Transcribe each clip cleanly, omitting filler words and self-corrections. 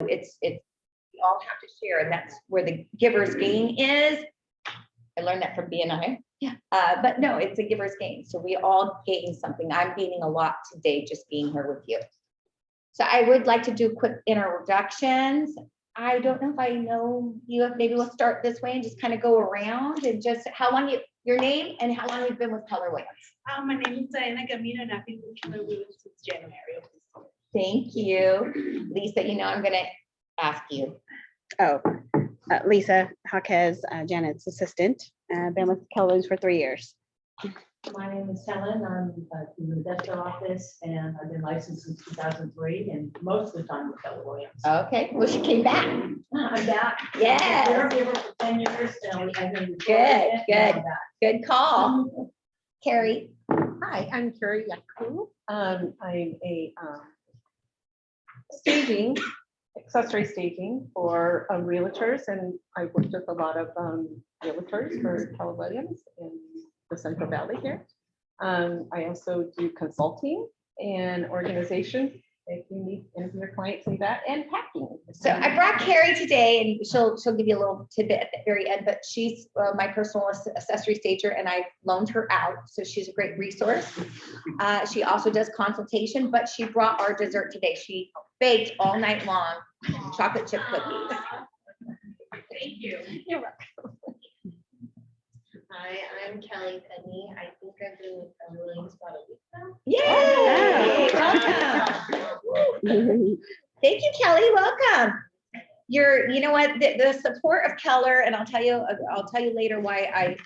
we all have to share, and that's where the giver's gain is. I learned that from BNI. But no, it's a giver's gain. So we all gain something. I'm gaining a lot today just being here with you. So I would like to do quick introductions. I don't know if I know you. Maybe we'll start this way and just kind of go around and just how long your name and how long you've been with Keller Williams. My name is Diana Gamina, and I've been with Keller Williams since January of this year. Thank you. Lisa, you know, I'm going to ask you. Oh, Lisa Jaquez, Janet's assistant. Been with Keller Williams for 3 years. My name is Helen. I'm in the Investor Office, and I've been licensed since 2003, and most of the time with Keller Williams. Okay, well, she came back. I'm back. Yes. I've been here for 10 years. So I've been Good. Good call. Carrie. Hi, I'm Carrie Yaku. I'm a accessory staging for realtors, and I worked with a lot of realtors for Keller Williams in the Central Valley here. I also do consulting and organization if you need any of your clients in that, and packing. So I brought Carrie today, and she'll give you a little tidbit at the very end, but she's my personal accessory stager, and I loaned her out. So she's a great resource. She also does consultation, but she brought our dessert today. She baked all night long chocolate chip cookies. Thank you. You're welcome. Hi, I'm Kelly Penny. I think I've been with Keller Williams about a week now. Yay! Welcome. Thank you, Kelly. Welcome. You know what, the support of Keller, and I'll tell you later why I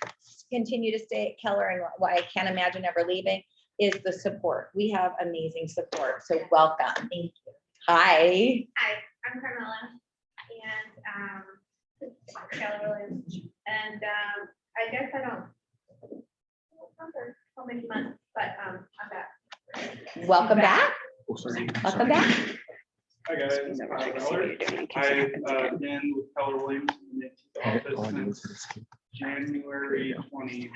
continue to stay at Keller and why I can't imagine ever leaving, is the support. We have amazing support. So welcome. Thank you. Hi. Hi, I'm Carmela, and Keller Williams, and I guess I don't remember how many months, but I'm back. Welcome back. Welcome back. Hi guys, I've been with Keller Williams in the office since January 2020.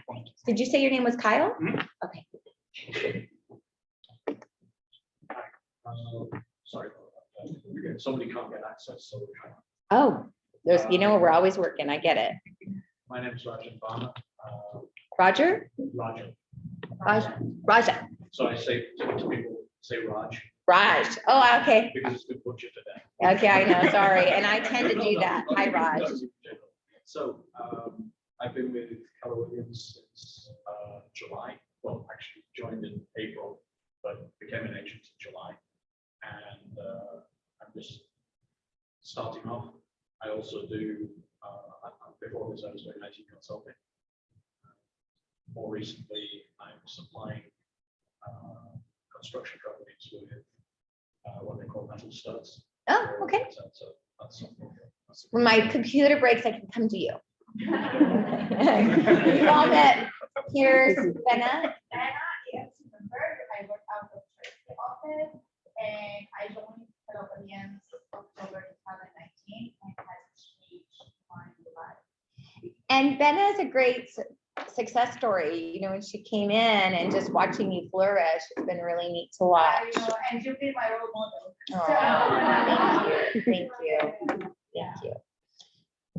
Did you say your name was Kyle? Okay. Sorry, somebody can't get access, so we're trying. Oh, you know, we're always working. I get it. My name is Rajan Bama. Roger? Raja. So I say to people, say Raj. Raj. Oh, okay. Because it's been butchered today. Okay, I know. Sorry. And I tend to do that. Hi, Raj. So I've been with Keller Williams since July. Well, actually joined in April, but became an agent in July. And I'm just starting off. I also do, before this, I was doing IT consulting. More recently, I'm supplying construction companies with what they call metal studs. Oh, okay. So that's something. When my computer breaks, I can come to you. You all met. Here's Benna. Yes, I work out of the office, and I joined Keller Williams October 2019, and has changed my life. And Benna is a great success story. You know, when she came in and just watching you flourish, it's been really neat to watch. I know, and you've been my role model. Oh, thank you. Thank you.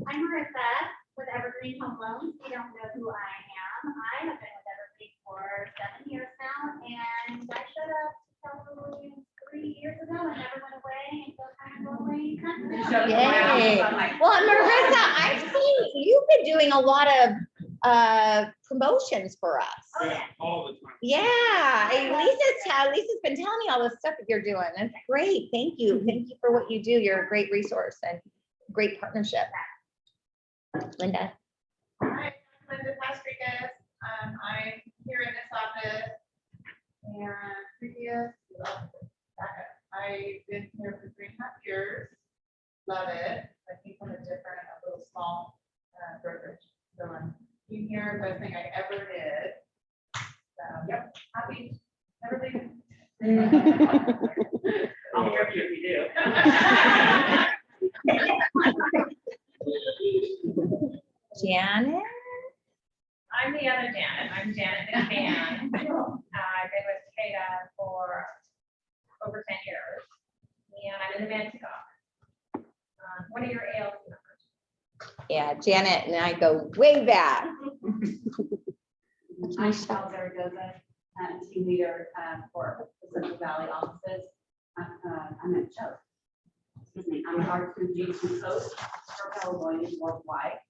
I'm Marissa with Evergreen Home Loans. If you don't know who I am, I have been with Evergreen for 7 years now, and I showed up to Keller Williams 3 years ago and never went away, and so kind of rolling. Yay. Well, Marissa, I've seen you've been doing a lot of promotions for us. Yeah, all the time. Yeah, Lisa's been telling me all this stuff that you're doing. That's great. Thank you. Thank you for what you do. You're a great resource and great partnership. Linda. Hi, I'm Linda Pastrikas. I'm here in this office, and previous, I've been here for 3.5 years. Love it. I think I'm a little small brokerage. So I'm in here, best thing I ever did. So, yep, happy, never leaving. I'll work you if you do. Janet. I'm the other Janet. I'm Janet McMahon. I've been with Takeda for over 10 years. And I'm in the management office. one of your ALC members. Yeah, Janet and I go way back. I'm Michele Zaragoza, team leader for the Central Valley offices. I'm at Joe. Excuse me, I'm the R2G2 coach for California worldwide.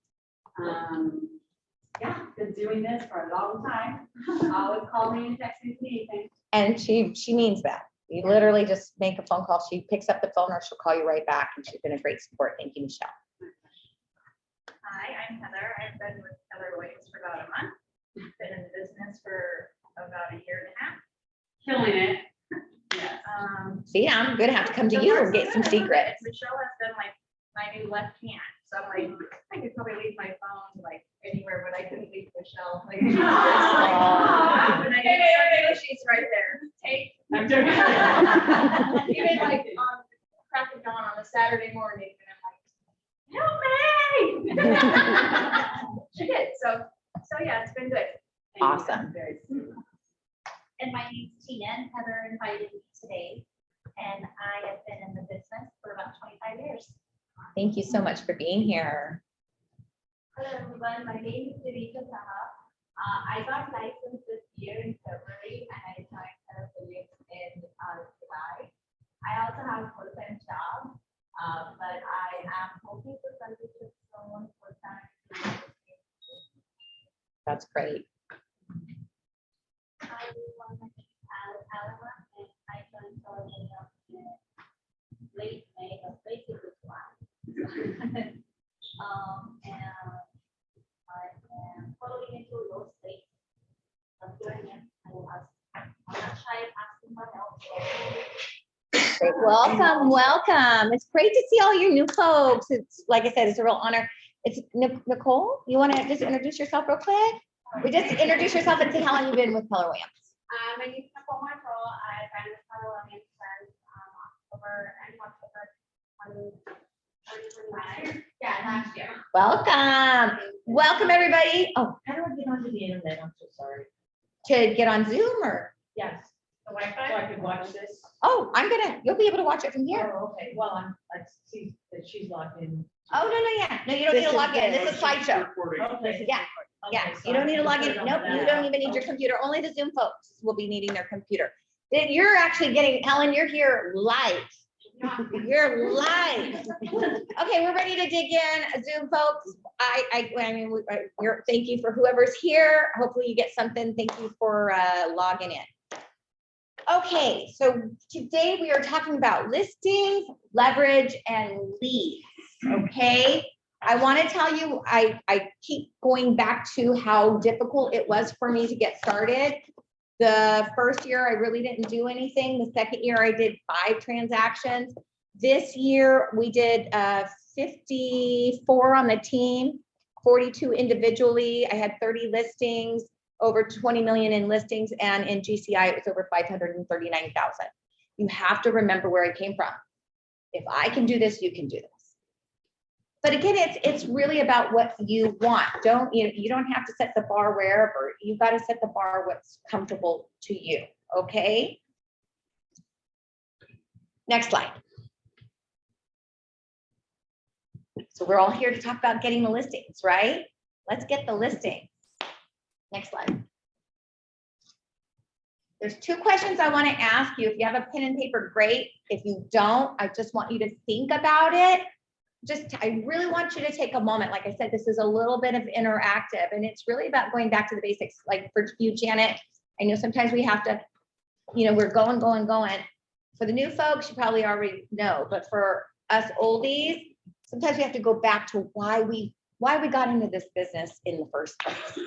Yeah, been doing this for a long time. Always call me and text me if you need anything. And she means that. You literally just make a phone call. She picks up the phone or she'll call you right back, and she's been a great support. Thank you, Michele. Hi, I'm Heather. I've been with Keller Williams for about a month. Been in the business for about a year and a half. Killing it. Yes. See, I'm gonna have to come to you and get some secrets. Michelle has been like my new left hand. So I'm like, I could probably leave my phone like anywhere, but I couldn't leave Michelle. Like, she's just like, when I need something, she's right there. Take. I'm joking. Even like on crack of dawn on a Saturday morning, and I'm like, help me. She did. So yeah, it's been good. Awesome. Very sweet. And my name's Tina, and Heather invited me today. And I have been in the business for about 25 years. Thank you so much for being here. Hello everyone, my name is Devika Saha. I got licensed this year in February and I joined Keller Williams in July. I also have a full-time job, but I am hoping to transition someone full-time. That's great. I was Alabama and I joined Keller Williams in late May of basically July. And I am totally into real estate. I'm doing it. I'm not shy of asking for help. Great. Welcome, welcome. It's great to see all your new folks. It's like I said, it's a real honor. It's Nicole. You want to just introduce yourself real quick? We just introduce yourself and say how long you've been with Keller Williams. My name is Nicole Montrol. I've been with Keller Williams since October. Yeah, last year. Welcome. Welcome, everybody. Oh, How do I get onto the internet? I'm so sorry. to get on Zoom or, Yes, The so Wi-Fi? I could watch this. oh, you'll be able to watch it from here. Oh, okay, well, I see that she's logged in. Oh, no, yeah. No, you don't need to log in. This is slideshow. Okay. Yeah, yeah. Okay, so You don't need to I log in. can put it Nope, on you that. don't even need your computer. Only the Zoom folks will be needing their computer. Then you're actually getting, Helen, you're here live. You're live. Okay, we're ready to dig in. Zoom folks, I mean, thank you for whoever's here. Hopefully you get something. Thank you for logging in. Okay, so today we are talking about listings, leverage, and leads, okay? I want to tell you, I keep going back to how difficult it was for me to get started. The first year, I really didn't do anything. The second year, I did 5 transactions. This year, we did 54 on the team, 42 individually. I had 30 listings, over 20 million in listings, and in GCI, it was over 539,000. You have to remember where I came from. If I can do this, you can do this. But again, it's really about what you want. You don't have to set the bar wherever. You've got to set the bar what's comfortable to you, okay? Next slide. So we're all here to talk about getting the listings, right? Let's get the listings. Next slide. There's 2 questions I want to ask you. If you have a pen and paper, great. If you don't, I just want you to think about it. I really want you to take a moment. Like I said, this is a little bit of interactive, and it's really about going back to the basics. Like for you, Janet, I know sometimes we have to, we're going. For the new folks, you probably already know, but for us oldies, sometimes we have to go back to why we got into this business in the first place.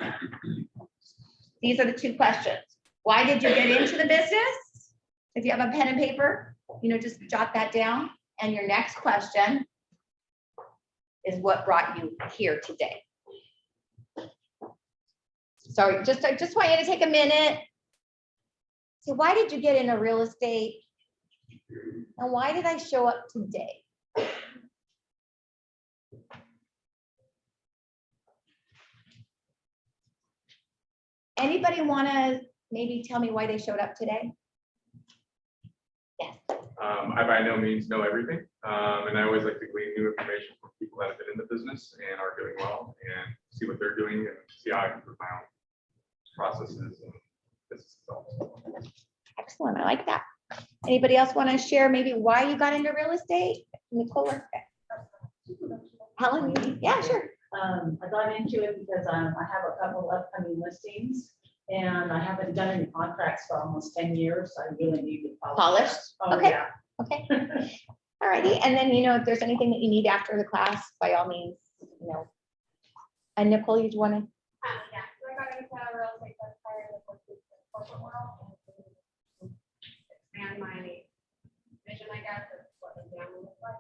These are the 2 questions. Why did you get into the business? If you have a pen and paper, just jot that down. And your next question is what brought you here today. So I just want you to take a minute. So why did you get into real estate? And why did I show up today? Anybody want to maybe tell me why they showed up today? Yes. I by no means know everything, and I always like to glean new information from people that have been in the business and are doing well, and see what they're doing and see how I can improve my own processes and business development. Excellent. I like that. Anybody else want to share maybe why you got into real estate? Nicole, Helen, yeah, sure. I got into it because I have a couple of upcoming listings and I haven't done any contracts for almost 10 years. So I really need to Polished? Oh, Okay. yeah. Okay. All righty. And then, you know, if there's anything that you need after the class, by all means, you know. And Nicole, you want to? Yeah, so I got into real estate that's part of the corporate world. And expand my vision, I guess, of what the family looks like.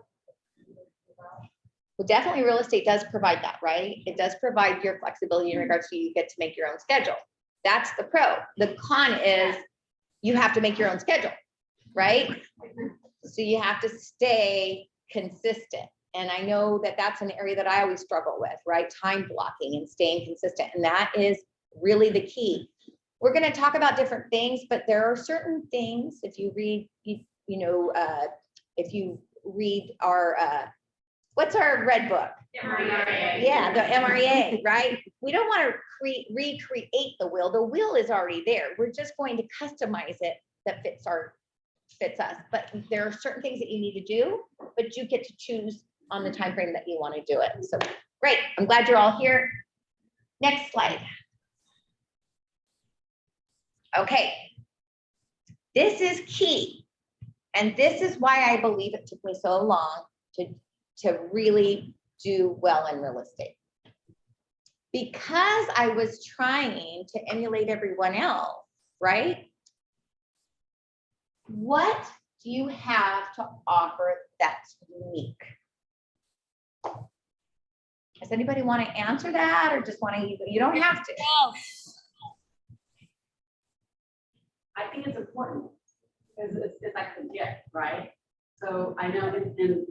Well, definitely real estate does provide that, right? It does provide your flexibility in regards to you get to make your own schedule. That's the pro. The con is you have to make your own schedule, right? So you have to stay consistent. And I know that that's an area that I always struggle with, right? Time blocking and staying consistent. And that is really the key. We're going to talk about different things, but there are certain things, if you read, if you read our, what's our red book? MREA. Yeah, the MREA, right? We don't want to recreate the wheel. The wheel is already there. We're just going to customize it that fits us. But there are certain things that you need to do, but you get to choose on the time frame that you want to do it. So great. I'm glad you're all here. Next slide. Okay. This is key. And this is why I believe it took me so long to really do well in real estate. Because I was trying to emulate everyone else, right? What do you have to offer that's unique? Does anybody want to answer that or just want to, you don't have to. I think it's important because it's like the gift, right? So I know in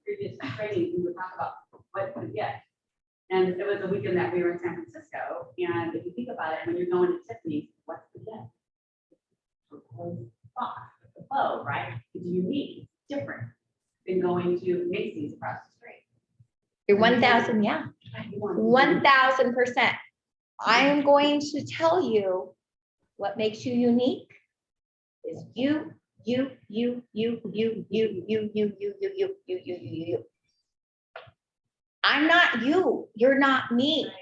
previous trainings, we would talk about what's the gift. And it was a weekend that we were in San Francisco. And if you think about it, when you're going to Tiffany's, what's the gift? The bow, right? It's unique, it's different than going to Macy's across the street. You're 1,000, yeah. 1,000%. I am going to tell you what makes you unique is you. I'm not you. You're not me.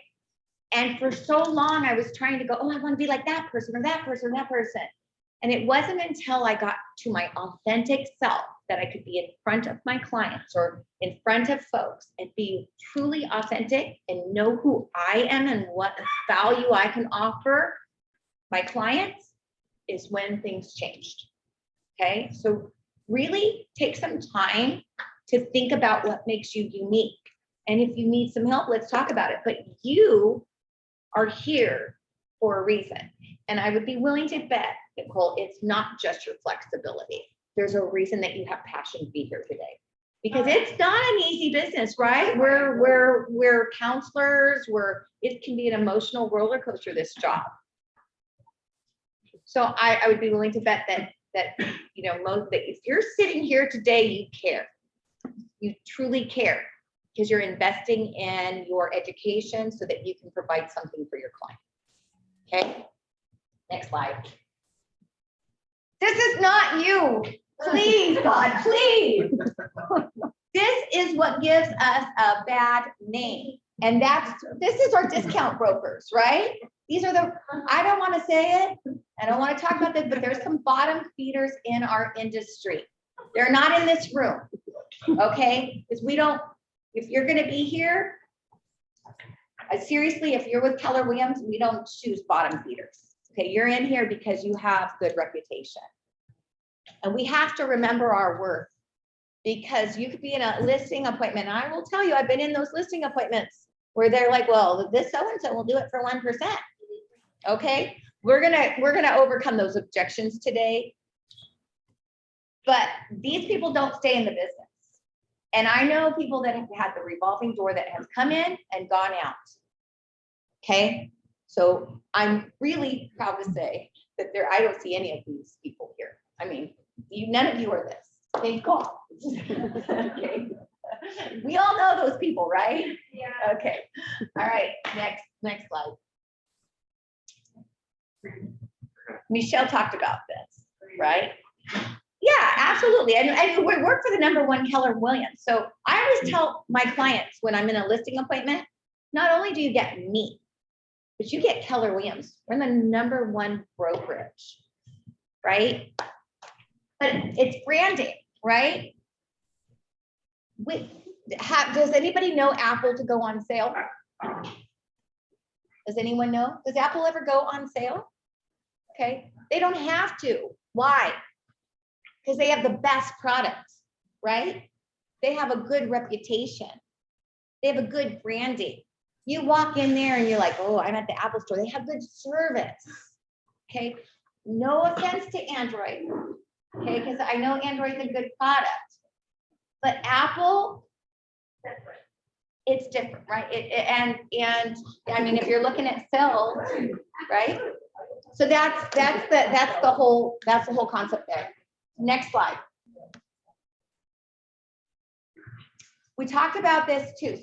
And for so long, I was trying to go, oh, I want to be like that person or that person, or that person. And it wasn't until I got to my authentic self that I could be in front of my clients or in front of folks and be truly authentic and know who I am and what value I can offer my clients is when things changed. Okay, so really take some time to think about what makes you unique. And if you need some help, let's talk about it. But you are here for a reason. And I would be willing to bet, Nicole, it's not just your flexibility. There's a reason that you have passion to be here today. Because it's not an easy business, right? We're counselors, it can be an emotional roller coaster, this job. So I would be willing to bet that you know, that if you're sitting here today, you care. You truly care because you're investing in your education so that you can provide something for your client. Okay, next slide. This is not you. Please, God, please. This is what gives us a bad name. And this is our discount brokers, right? These are I don't want to say it. I don't want to talk about this, but there's some bottom feeders in our industry. They're not in this room, okay? Because if you're going to be here, seriously, if you're with Keller Williams, we don't choose bottom feeders. Okay, you're in here because you have good reputation. And we have to remember our worth because you could be in a listing appointment. And I will tell you, I've been in those listing appointments where they're like, well, this so-and-so will do it for 1%. Okay, we're gonna overcome those objections today. But these people don't stay in the business. And I know people that have had the revolving door that has come in and gone out. Okay, so I'm really proud to say that I don't see any of these people here. I mean, none of you are this. Thank God. Okay. We all know those people, right? Yeah. Okay, all right, next slide. Michelle talked about this, right? Yeah, absolutely. And we work for the #1 Keller Williams. So I always tell my clients when I'm in a listing appointment, not only do you get me, but you get Keller Williams. We're the #1 brokerage, right? But it's branding, right? Does anybody know Apple to go on sale? Does anyone know? Does Apple ever go on sale? Okay, they don't have to. Why? Because they have the best products, right? They have a good reputation. They have a good branding. You walk in there and you're like, oh, I'm at the Apple store. They have good service. Okay, no offense to Android. Okay, because I know Android's a good product. But Apple, it's different, right? And I mean, if you're looking at sales, right? So that's the whole concept there. Next slide. We talked about this too.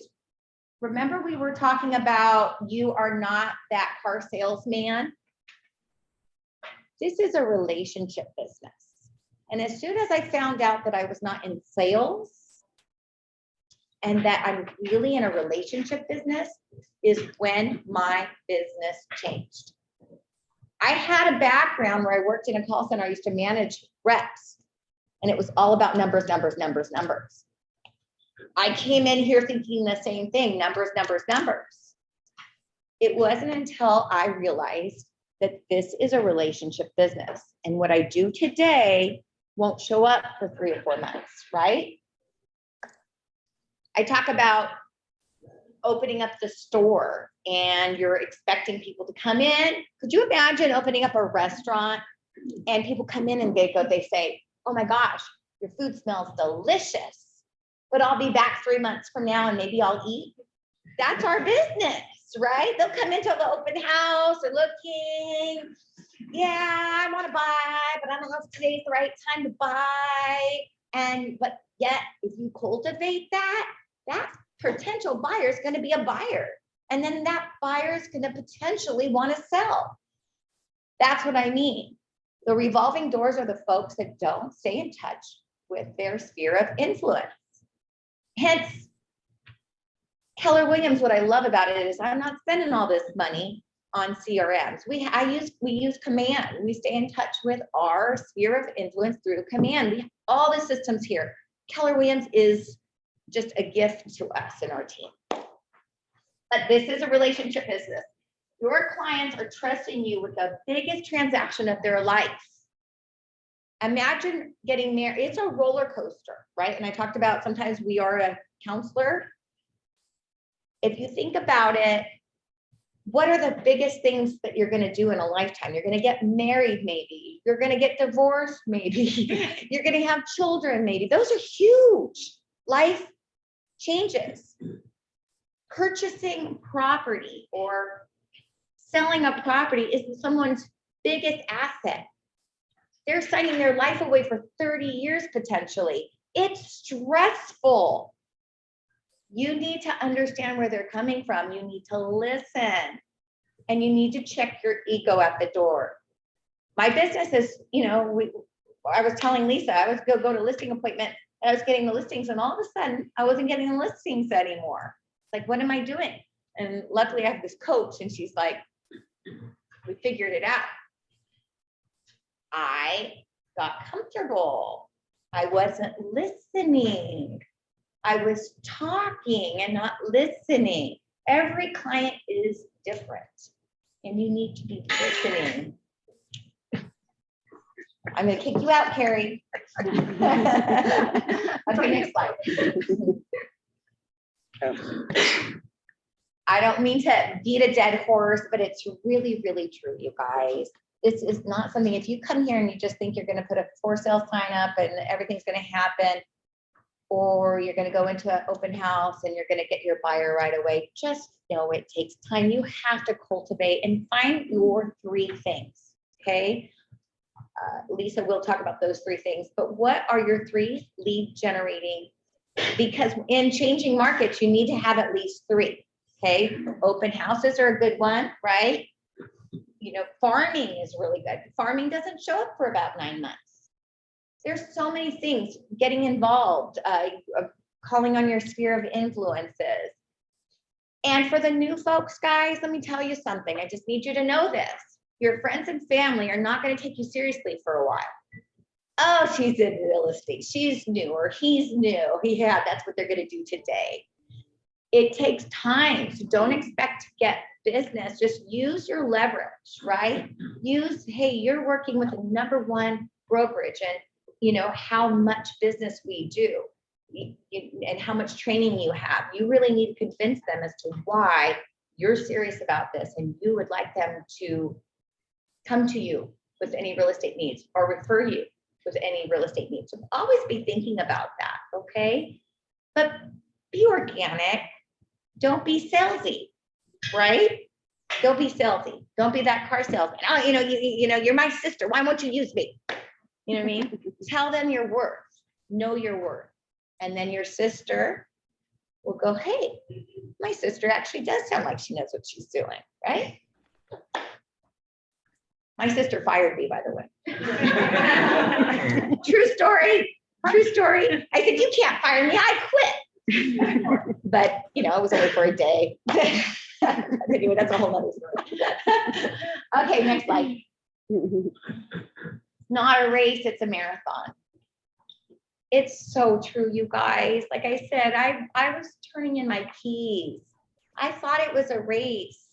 Remember we were talking about you are not that car salesman. This is a relationship business. And as soon as I found out that I was not in sales and that I'm really in a relationship business is when my business changed. I had a background where I worked in a call center. I used to manage reps and it was all about numbers, numbers, numbers, numbers. I came in here thinking the same thing, numbers, numbers, numbers. It wasn't until I realized that this is a relationship business and what I do today won't show up for 3 or 4 months, right? I talk about opening up the store and you're expecting people to come in. Could you imagine opening up a restaurant and people come in and they say, oh my gosh, your food smells delicious, but I'll be back 3 months from now and maybe I'll eat. That's our business, right? They'll come into the open house and looking, yeah, I want to buy, but I don't know if today's the right time to buy. But yet, if you cultivate that potential buyer is going to be a buyer. And then that buyer is going to potentially want to sell. That's what I mean. The revolving doors are the folks that don't stay in touch with their sphere of influence. Hence, Keller Williams, what I love about it is I'm not spending all this money on CRMs. We use Command. We stay in touch with our sphere of influence through Command. We have all the systems here. Keller Williams is just a gift to us and our team. But this is a relationship business. Your clients are trusting you with the biggest transaction of their life. Imagine getting married. It's a roller coaster, right? And I talked about sometimes we are a counselor. If you think about it, what are the biggest things that you're going to do in a lifetime? You're going to get married, maybe. You're going to get divorced, maybe. You're going to have children, maybe. Those are huge life changes. Purchasing property or selling a property is someone's biggest asset. They're signing their life away for 30 years potentially. It's stressful. You need to understand where they're coming from. You need to listen and you need to check your ego at the door. My business is, I was telling Lisa, I was go to listing appointment and I was getting the listings and all of a sudden I wasn't getting the listings anymore. Like, what am I doing? And luckily I have this coach and she's like, we figured it out. I got comfortable. I wasn't listening. I was talking and not listening. Every client is different and you need to be listening. I'm going to kick you out, Carrie. Okay, next slide. I don't mean to beat a dead horse, but it's really, really true, you guys. This is not something, if you come here and you just think you're going to put a for sale sign up and everything's going to happen, or you're going to go into an open house and you're going to get your buyer right away, just know it takes time. You have to cultivate and find your 3 things, okay? Lisa will talk about those 3 things, but what are your 3 lead generating Because in changing markets, you need to have at least 3, okay? Open houses are a good one, right? You know, farming is really good. Farming doesn't show up for about 9 months. There's so many things, getting involved, calling on your sphere of influences. And for the new folks, guys, let me tell you something. I just need you to know this. Your friends and family are not going to take you seriously for a while. Oh, she's in real estate. She's new, or he's new. Yeah, that's what they're going to do today. It takes time. So don't expect to get business. Just use your leverage, right? Use, hey, you're working with a #1 brokerage, and you know how much business we do and how much training you have. You really need to convince them as to why you're serious about this and you would like them to come to you with any real estate needs or refer you with any real estate needs. So always be thinking about that, okay? But be organic. Don't be salesy, right? Don't be salesy. Don't be that car salesman. Oh, you know, you're my sister. Why won't you use me? You know what I mean? Tell them your worth. Know your worth. And then your sister will go, hey, my sister actually does sound like she knows what she's doing, right? My sister fired me, by the way. True story. True story. I said, you can't fire me. I quit. But, you know, it was only for a day. Anyway, that's a whole other story. Okay, next slide. Not a race, it's a marathon. It's so true, you guys. Like I said, I was turning in my keys. I thought it was a race.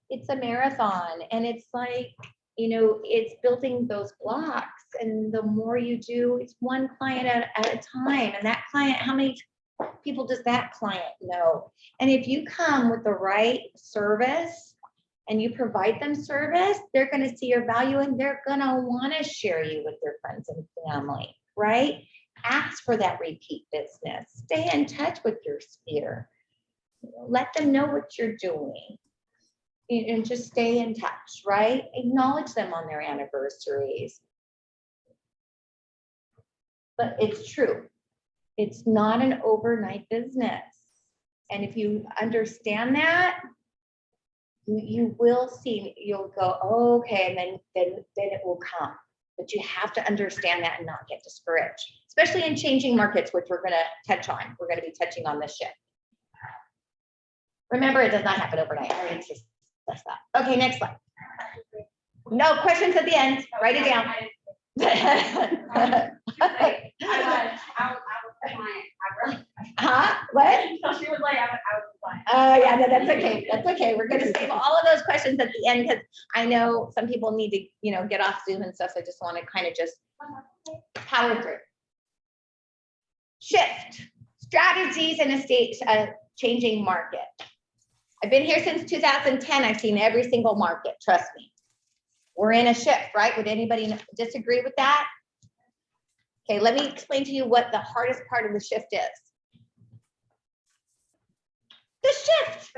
It's a marathon. And it's like, you know, it's building those blocks. And the more you do, it's one client at a time. And that client, how many people does that client know? And if you come with the right service and you provide them service, they're going to see your value and they're going to want to share you with their friends and family, right? Ask for that repeat business. Stay in touch with your sphere. Let them know what you're doing. And just stay in touch, right? Acknowledge them on their anniversaries. But it's true. It's not an overnight business. And if you understand that, you will see, you'll go, oh, okay, and then it will come. But you have to understand that and not get discouraged, especially in changing markets, which we're going to touch on. We're going to be touching on this shift. Remember, it does not happen overnight. I already discussed that. Okay, next slide. No questions at the end. Write it down. Huh? What? She was like, I was fine. Oh, yeah, no, that's okay. That's okay. We're going to save all of those questions at the end because I know some people need to, you know, get off Zoom and stuff. So I just want to kind of just power through. Shift strategies in a state changing market. I've been here since 2010. I've seen every single market. Trust me. We're in a shift, right? Would anybody disagree with that? Okay, let me explain to you what the hardest part of the shift is. The shift.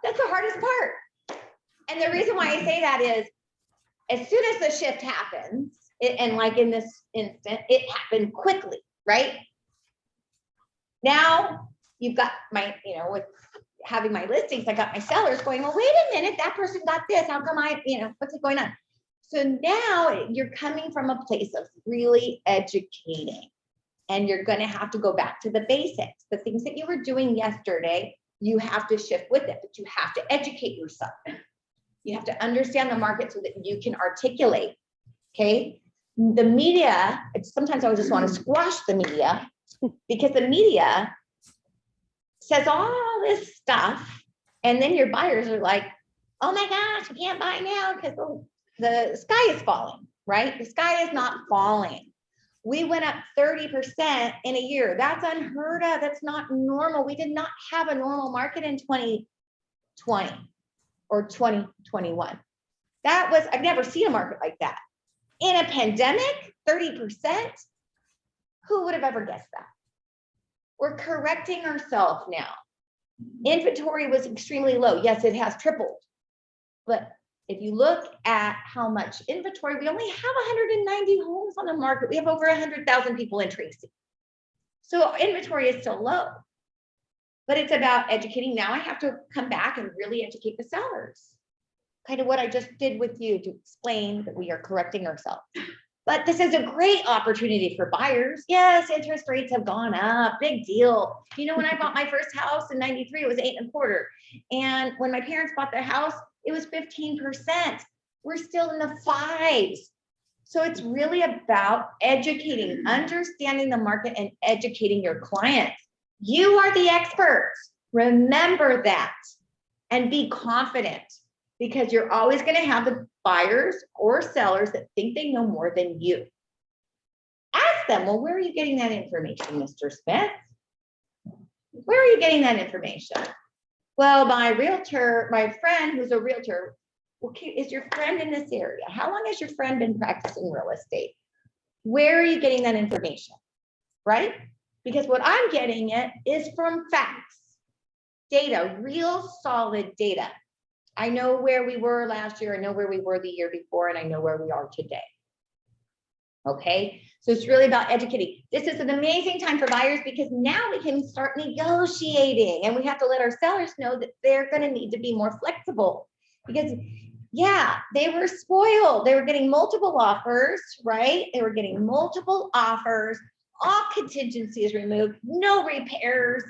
That's the hardest part. And the reason why I say that is, as soon as the shift happens, and like in this instant, it happened quickly, right? Now you've got my, you know, with having my listings, I got my sellers going, well, wait a minute, that person got this. How come I, you know, what's going on? So now you're coming from a place of really educating, and you're going to have to go back to the basics. The things that you were doing yesterday, you have to shift with it, but you have to educate yourself. You have to understand the market so that you can articulate, okay? The media, sometimes I just want to squash the media because the media says all this stuff, and then your buyers are like, oh my gosh, you can't buy now because the sky is falling, right? The sky is not falling. We went up 30% in a year. That's unheard of. That's not normal. We did not have a normal market in 2020 or 2021. That was, I've never seen a market like that. In a pandemic, 30%? Who would have ever guessed that? We're correcting ourselves now. Inventory was extremely low. Yes, it has tripled. But if you look at how much inventory, we only have 190 homes on the market. We have over 100,000 people in Tracy. So inventory is still low. But it's about educating. Now I have to come back and really educate the sellers. Kind of what I just did with you to explain that we are correcting ourselves. But this is a great opportunity for buyers. Yes, interest rates have gone up, big deal. You know, when I bought my first house in 93, it was 8.25. And when my parents bought their house, it was 15%. We're still in the 5s. So it's really about educating, understanding the market and educating your clients. You are the experts. Remember that and be confident, because you're always going to have the buyers or sellers that think they know more than you. Ask them, well, where are you getting that information, Mr. Smith? Where are you getting that information? Well, my realtor, my friend who's a realtor, okay, is your friend in this area? How long has your friend been practicing real estate? Where are you getting that information, right? Because what I'm getting it is from facts, data, real solid data. I know where we were last year, I know where we were the year before, and I know where we are today. Okay, so it's really about educating. This is an amazing time for buyers because now we can start negotiating, and we have to let our sellers know that they're going to need to be more flexible because, yeah, they were spoiled. They were getting multiple offers, right? They were getting multiple offers, all contingencies removed, no repairs.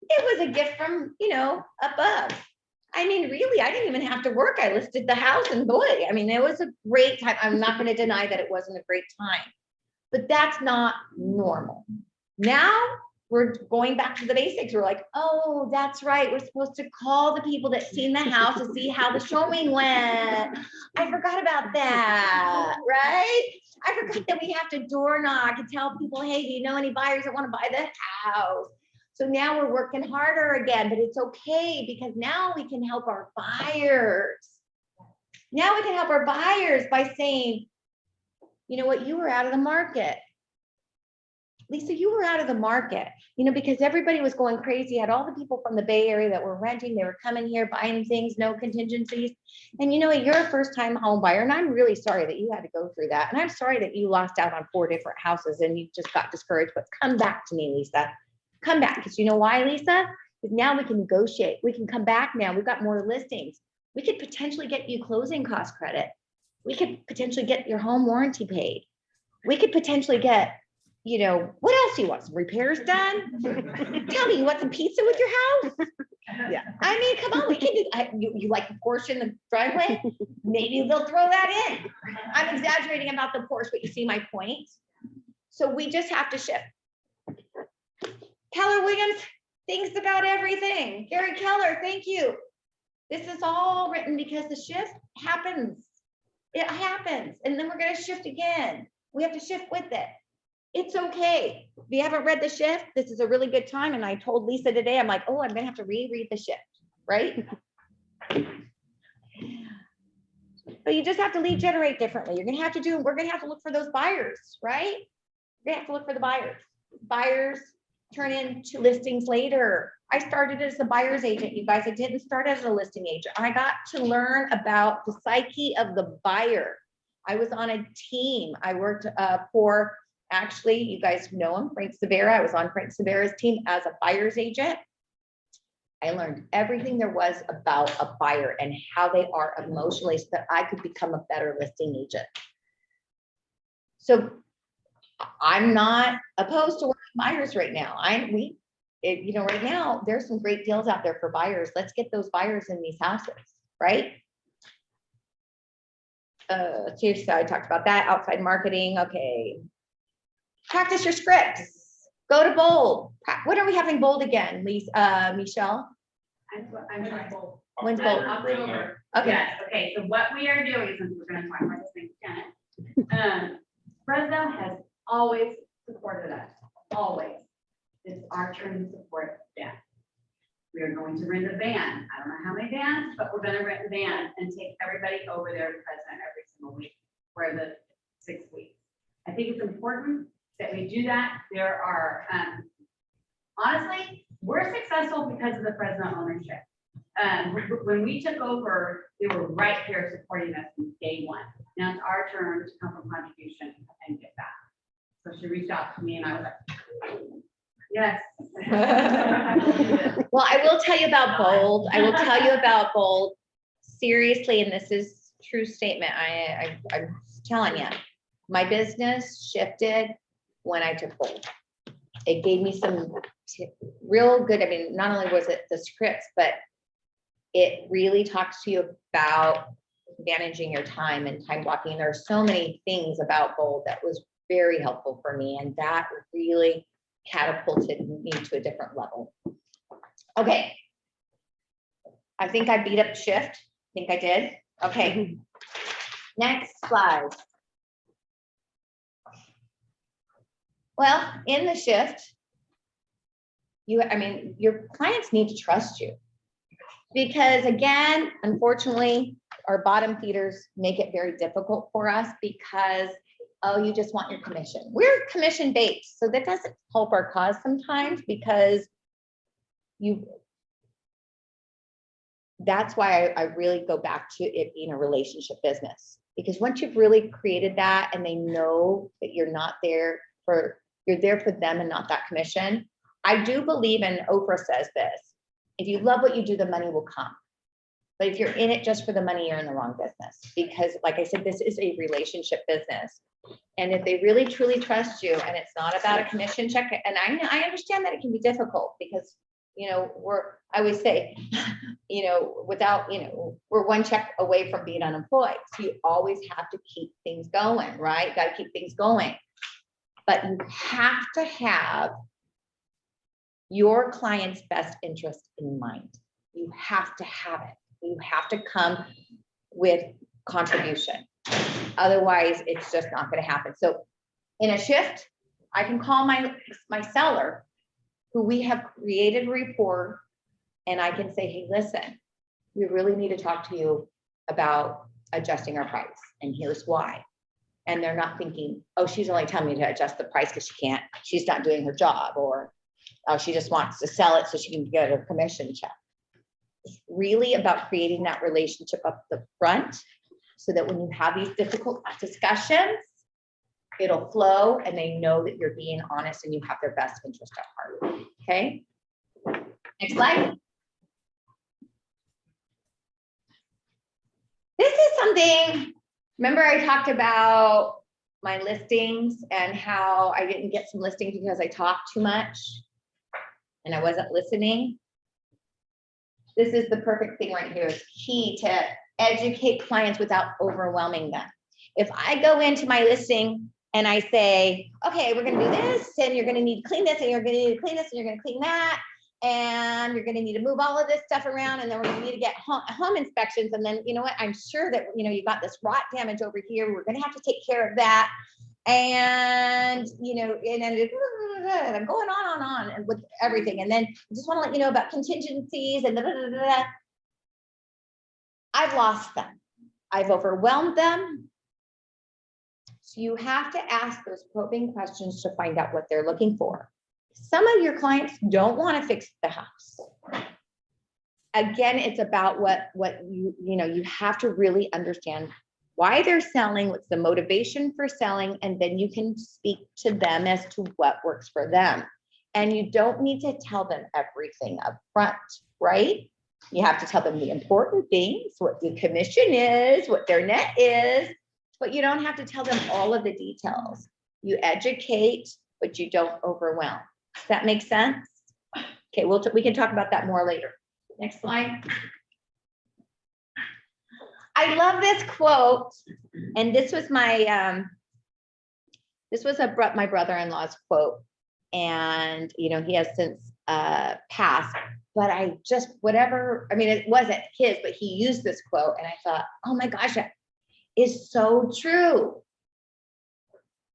It was a gift from, you know, above. I mean, really, I didn't even have to work. I listed the house and boy, I mean, it was a great time. I'm not going to deny that it wasn't a great time, but that's not normal. Now we're going back to the basics. We're like, oh, that's right. We're supposed to call the people that seen the house to see how the showing went. I forgot about that, right? I forgot that we have to door knock and tell people, hey, do you know any buyers that want to buy the house? So now we're working harder again, but it's okay because now we can help our buyers. Now we can help our buyers by saying, you know what, you were out of the market. Lisa, you were out of the market, you know, because everybody was going crazy. Had all the people from the Bay Area that were renting, they were coming here, buying things, no contingencies. And you know what, you're a first-time home buyer, and I'm really sorry that you had to go through that. And I'm sorry that you lost out on 4 different houses and you just got discouraged, but come back to me, Lisa. Come back, because you know why, Lisa? Because now we can negotiate. We can come back now. We've got more listings. We could potentially get you closing cost credit. We could potentially get your home warranty paid. We could potentially get, you know, what else do you want? Some repairs done? Tell me, you want some pizza with your house? Yeah. I mean, come on, we can do, you like the Porsche in the driveway? Maybe they'll throw that in. I'm exaggerating about the Porsche, but you see my point? So we just have to shift. Keller Williams thinks about everything. Gary Keller, thank you. This is all written because the shift happens. It happens. And then we're going to shift again. We have to shift with it. It's okay. If you haven't read The Shift, this is a really good time. And I told Lisa today, I'm like, oh, I'm going to have to reread The Shift, right? But you just have to lead generate differently. You're going to have to do, we're going to have to look for those buyers, right? We're going to have to look for the buyers. Buyers turn into listings later. I started as a buyer's agent, you guys. I didn't start as a listing agent. I got to learn about the psyche of the buyer. I was on a team. I worked for, actually, you guys know him, Frank Severa. I was on Frank Severa's team as a buyer's agent. I learned everything there was about a buyer and how they are emotionally so that I could become a better listing agent. So I'm not opposed to working buyers right now. You know, right now there's some great deals out there for buyers. Let's get those buyers in these houses, right? So I talked about that. Outside marketing. Okay. Practice your scripts. Go to bold. When are we having bold again, Lisa, Michele? I'm sorry. When's bold? October. Okay. Yes, okay, so what we are doing, since we're gonna talk about this thing, Janet, Fresno has always supported us, always. It's our turn to support them. We are going to rent a van. I don't know how many vans, but we're gonna rent a van and take everybody over there to Fresno every single week for the 6 weeks. I think it's important that we do that. There are, honestly, we're successful because of the Fresno ownership. When we took over, they were right here supporting us from day one. Now it's our turn to come from contribution and get back. So she reached out to me and I was like, yes. Well, I will tell you about Bold. I will tell you about Bold. Seriously, and this is true statement. I'm telling you, my business shifted when I took Bold. It gave me some real good, I mean, not only was it the scripts, but it really talks to you about managing your time and time blocking. There are so many things about Bold that was very helpful for me, and that really catapulted me to a different level. Okay. I think I beat up shift. I think I did. Okay. Next slide. Well, in the shift, your clients need to trust you. Because again, unfortunately, our bottom feeders make it very difficult for us because, oh, you just want your commission. We're commission based, so that doesn't help our cause sometimes because that's why I really go back to it being a relationship business. Because once you've really created that and they know that you're there for them and not that commission. I do believe, and Oprah says this, if you love what you do, the money will come. But if you're in it just for the money, you're in the wrong business. Because like I said, this is a relationship business. And if they really truly trust you and it's not about a commission check, and I understand that it can be difficult because, I always say, we're one check away from being unemployed. So you always have to keep things going, right? Got to keep things going. But you have to have your client's best interest in mind. You have to have it. You have to come with contribution. Otherwise, it's just not going to happen. So in a shift, I can call my seller who we have created a rapport, and I can say, hey, listen, we really need to talk to you about adjusting our price. And here's why. And they're not thinking, oh, she's only telling me to adjust the price because she's not doing her job, or oh, she just wants to sell it so she can get her commission check. It's really about creating that relationship up the front so that when you have these difficult discussions, it'll flow and they know that you're being honest and you have their best interest at heart. Okay. Next slide. This is something, remember I talked about my listings and how I didn't get some listings because I talked too much and I wasn't listening. This is the perfect thing right here. It's key to educate clients without overwhelming them. If I go into my listing and I say, okay, we're going to do this, and you're going to need to clean this, and you're going to need to clean this, and you're going to clean that, and you're going to need to move all of this stuff around, and then we're going to need to get home inspections, and then, you know what, I'm sure that, you got this rot damage over here, we're going to have to take care of that, and, and I'm going on and with everything, and then I just want to let you know about contingencies, and I've lost them. I've overwhelmed them. So you have to ask those probing questions to find out what they're looking for. Some of your clients don't want to fix the house. Again, it's about what you have to really understand why they're selling, what's the motivation for selling, and then you can speak to them as to what works for them. And you don't need to tell them everything up front, right? You have to tell them the important things, what the commission is, what their net is, but you don't have to tell them all of the details. You educate, but you don't overwhelm. Does that make sense? Okay, we can talk about that more later. Next slide. I love this quote, and this was my my brother-in-law's quote, and he has since passed. But it wasn't his, but he used this quote, and I thought, oh my gosh, that is so true.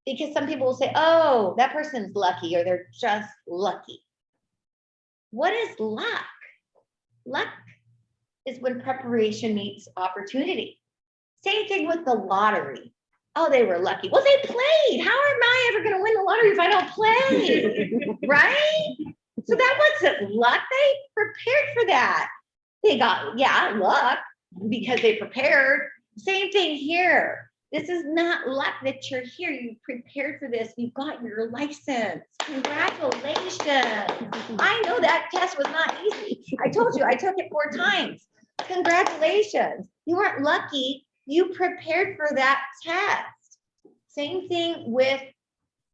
Because some people will say, oh, that person's lucky, or they're just lucky. What is luck? Luck is when preparation meets opportunity. Same thing with the lottery. Oh, they were lucky. Well, they played. How am I ever going to win the lottery if I don't play? Right? So that wasn't luck. They prepared for that. They got, luck because they prepared. Same thing here. This is not luck that you're here. You prepared for this. You got your license. Congratulations. I know that test was not easy. I told you, I took it 4 times. Congratulations. You weren't lucky. You prepared for that test. Same thing with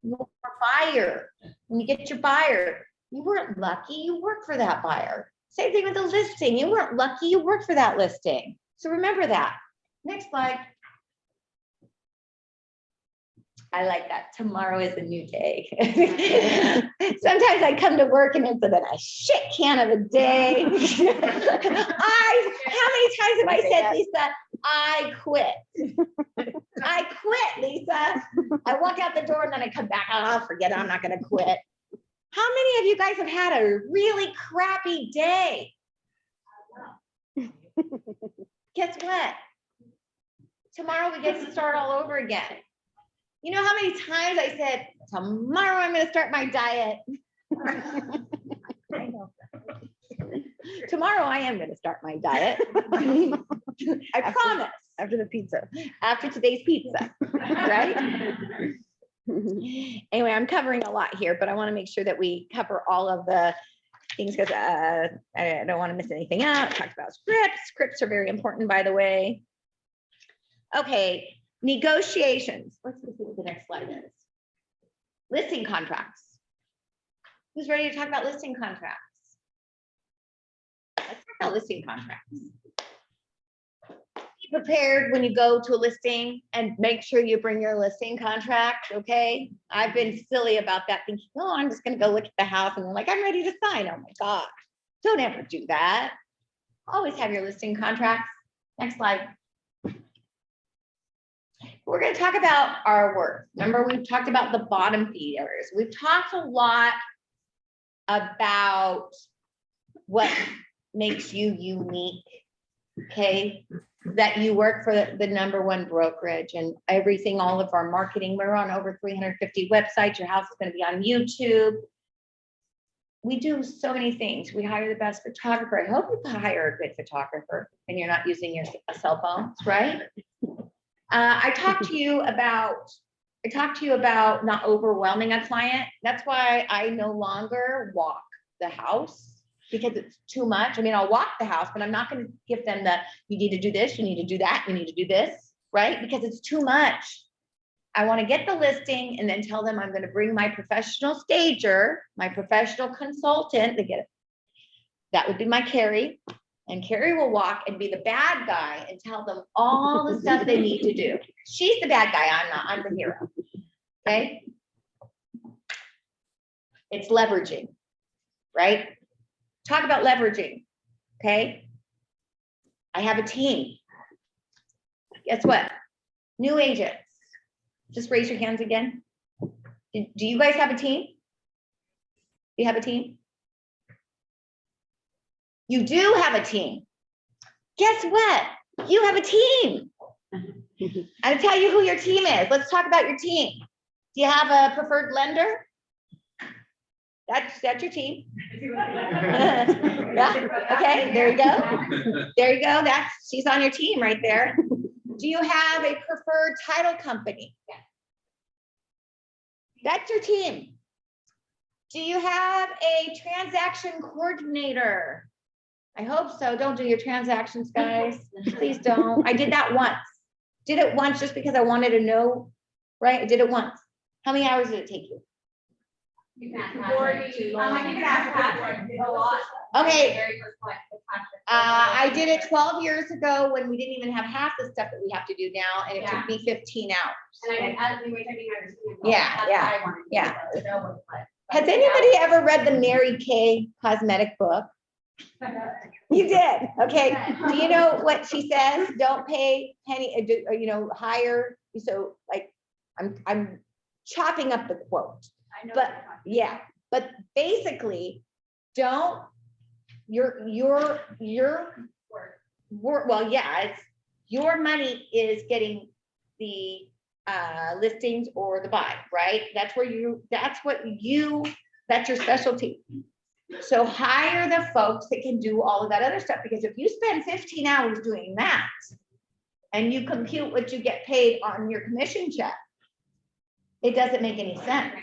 your buyer. When you get your buyer, you weren't lucky. You worked for that buyer. Same thing with the listing. You weren't lucky. You worked for that listing. So remember that. Next slide. I like that. Tomorrow is a new day. Sometimes I come to work and it's been a shit can of a day. How many times have I said, Lisa, I quit. I quit, Lisa. I walk out the door and then I come back. Oh, forget it. I'm not going to quit. How many of you guys have had a really crappy day? Guess what? Tomorrow we get to start all over again. You know how many times I said, tomorrow I'm going to start my diet. I know. Tomorrow I am going to start my diet. I promise. After the pizza. After today's pizza, right? Anyway, I'm covering a lot here, but I want to make sure that we cover all of the things because I don't want to miss anything out. Talked about scripts. Scripts are very important, by the way. Okay. Negotiations. Let's see what the next slide is. Listing contracts. Who's ready to talk about listing contracts? Let's talk about listing contracts. Be prepared when you go to a listing and make sure you bring your listing contract, okay? I've been silly about that, thinking, oh, I'm just gonna go look at the house and they're like, I'm ready to sign. Oh my gosh, don't ever do that. Always have your listing contracts. Next slide. We're going to talk about our work. Remember, we've talked about the bottom feed areas. We've talked a lot about what makes you unique, okay? That you work for the #1 brokerage and everything, all of our marketing. We're on over 350 websites. Your house is going to be on YouTube. We do so many things. We hire the best photographer. I hope you hire a good photographer and you're not using your cell phones, right? I talked to you about not overwhelming a client. That's why I no longer walk the house because it's too much. I mean, I'll walk the house, but I'm not going to give them you need to do this, you need to do that, you need to do this, right? Because it's too much. I want to get the listing and then tell them I'm going to bring my professional stager, my professional consultant to get it. That would be my Carrie. And Carrie will walk and be the bad guy and tell them all the stuff they need to do. She's the bad guy, I'm not, I'm the hero, okay? It's leveraging, right? Talk about leveraging, okay? I have a team. Guess what? New agents. Just raise your hands again. Do you guys have a team? Do you have a team? You do have a team. Guess what? You have a team. I'll tell you who your team is. Let's talk about your team. Do you have a preferred lender? That's your team. Yeah. Okay, there you go. There you go. She's on your team right there. Do you have a preferred title company? That's your team. Do you have a transaction coordinator? I hope so. Don't do your transactions, guys. Please don't. I did that once. Did it once just because I wanted to know, right? I did it once. How many hours did it take you? Okay. I did it 12 years ago when we didn't even have half the stuff that we have to do now, and it took me 15 hours. Yeah. Has anybody ever read the Mary Kay cosmetic book? You did. Okay. Do you know what she says? Don't pay penny, hire. So like, I'm chopping up the quote. I know. But yeah, but basically, don't your work. Well, yeah, it's your money is getting the listings or the buy, right? That's your specialty. So hire the folks that can do all of that other stuff, because if you spend 15 hours doing that, and you compute what you get paid on your commission check, it doesn't make any sense.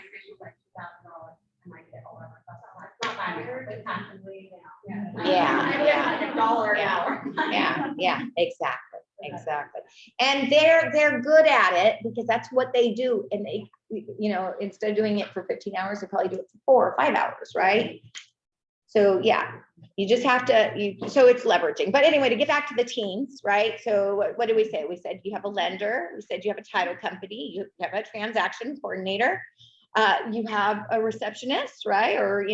Yeah. $1 an Yeah. hour. Yeah, exactly. And they're good at it because that's what they do. And they, instead of doing it for 15 hours, they probably do it for 4 or 5 hours, right? So yeah, you just have to, so it's leveraging. But anyway, to get back to the teams, right? So what did we say? We said you have a lender, we said you have a title company, you have a transaction coordinator, you have a receptionist, right? Or,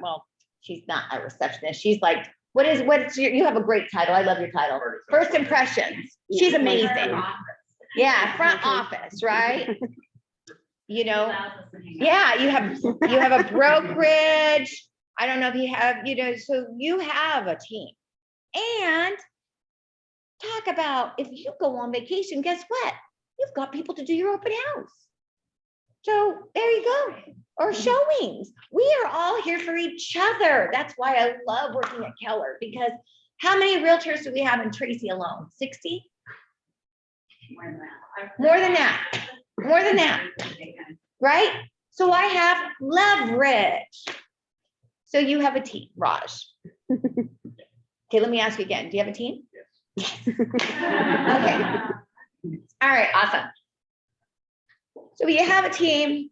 well, she's not a receptionist. She's like, what's your, you have a great title. I love your title. First impressions. She's amazing. Yeah, front office, right? Yeah, you have a brokerage. I don't know if you have, so you have a team. And talk about if you go on vacation, guess what? You've got people to do your open house. So there you go. Or showings. We are all here for each other. That's why I love working at Keller, because how many realtors do we have in Tracy alone? 60? More than that. Right? So I have leverage. So you have a team, Raj. Okay, let me ask you again. Do you have a team? Yes. Okay. All right, awesome. So you have a team.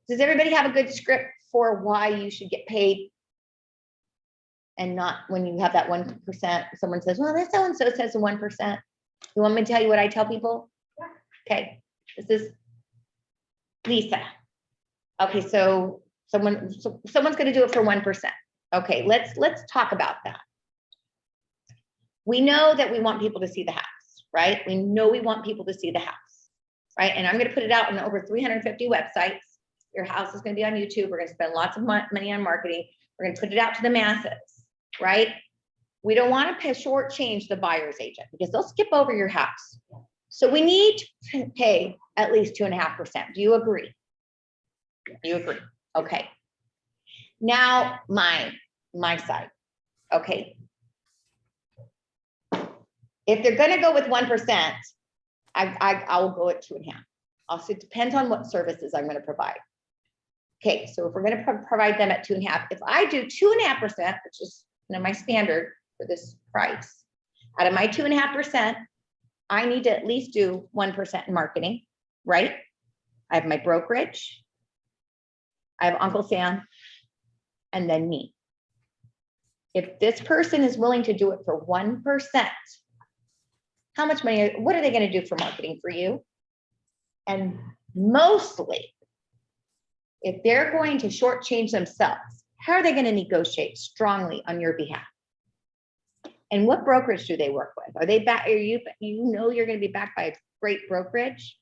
Does everybody have a good script for why you should get paid? And not when you have that 1%, someone says, well, that so-and-so says 1%. You want me to tell you what I tell people? Okay, this is Lisa. Okay, so someone's gonna do it for 1%. Okay, let's talk about that. We know that we want people to see the house, right? We know we want people to see the house, right? And I'm gonna put it out on over 350 websites. Your house is gonna be on YouTube. We're gonna spend lots of money on marketing. We're gonna put it out to the masses, right? We don't want to shortchange the buyer's agent because they'll skip over your house. So we need to pay at least 2.5%. Do you agree? You agree? Okay. Now my side. Okay. If they're going to go with 1%, I'll go at 2.5%. Also, it depends on what services I'm going to provide. Okay, so if we're going to provide them at 2.5%, if I do 2.5%, which is my standard for this price, out of my 2.5%, I need to at least do 1% in marketing, right? I have my brokerage, I have Uncle Sam, and then me. If this person is willing to do it for 1%, how much money, what are they going to do for marketing for you? And mostly, if they're going to shortchange themselves, how are they going to negotiate strongly on your behalf? And what brokerage do they work with? Are they back? Are you you're going to be backed by a great brokerage?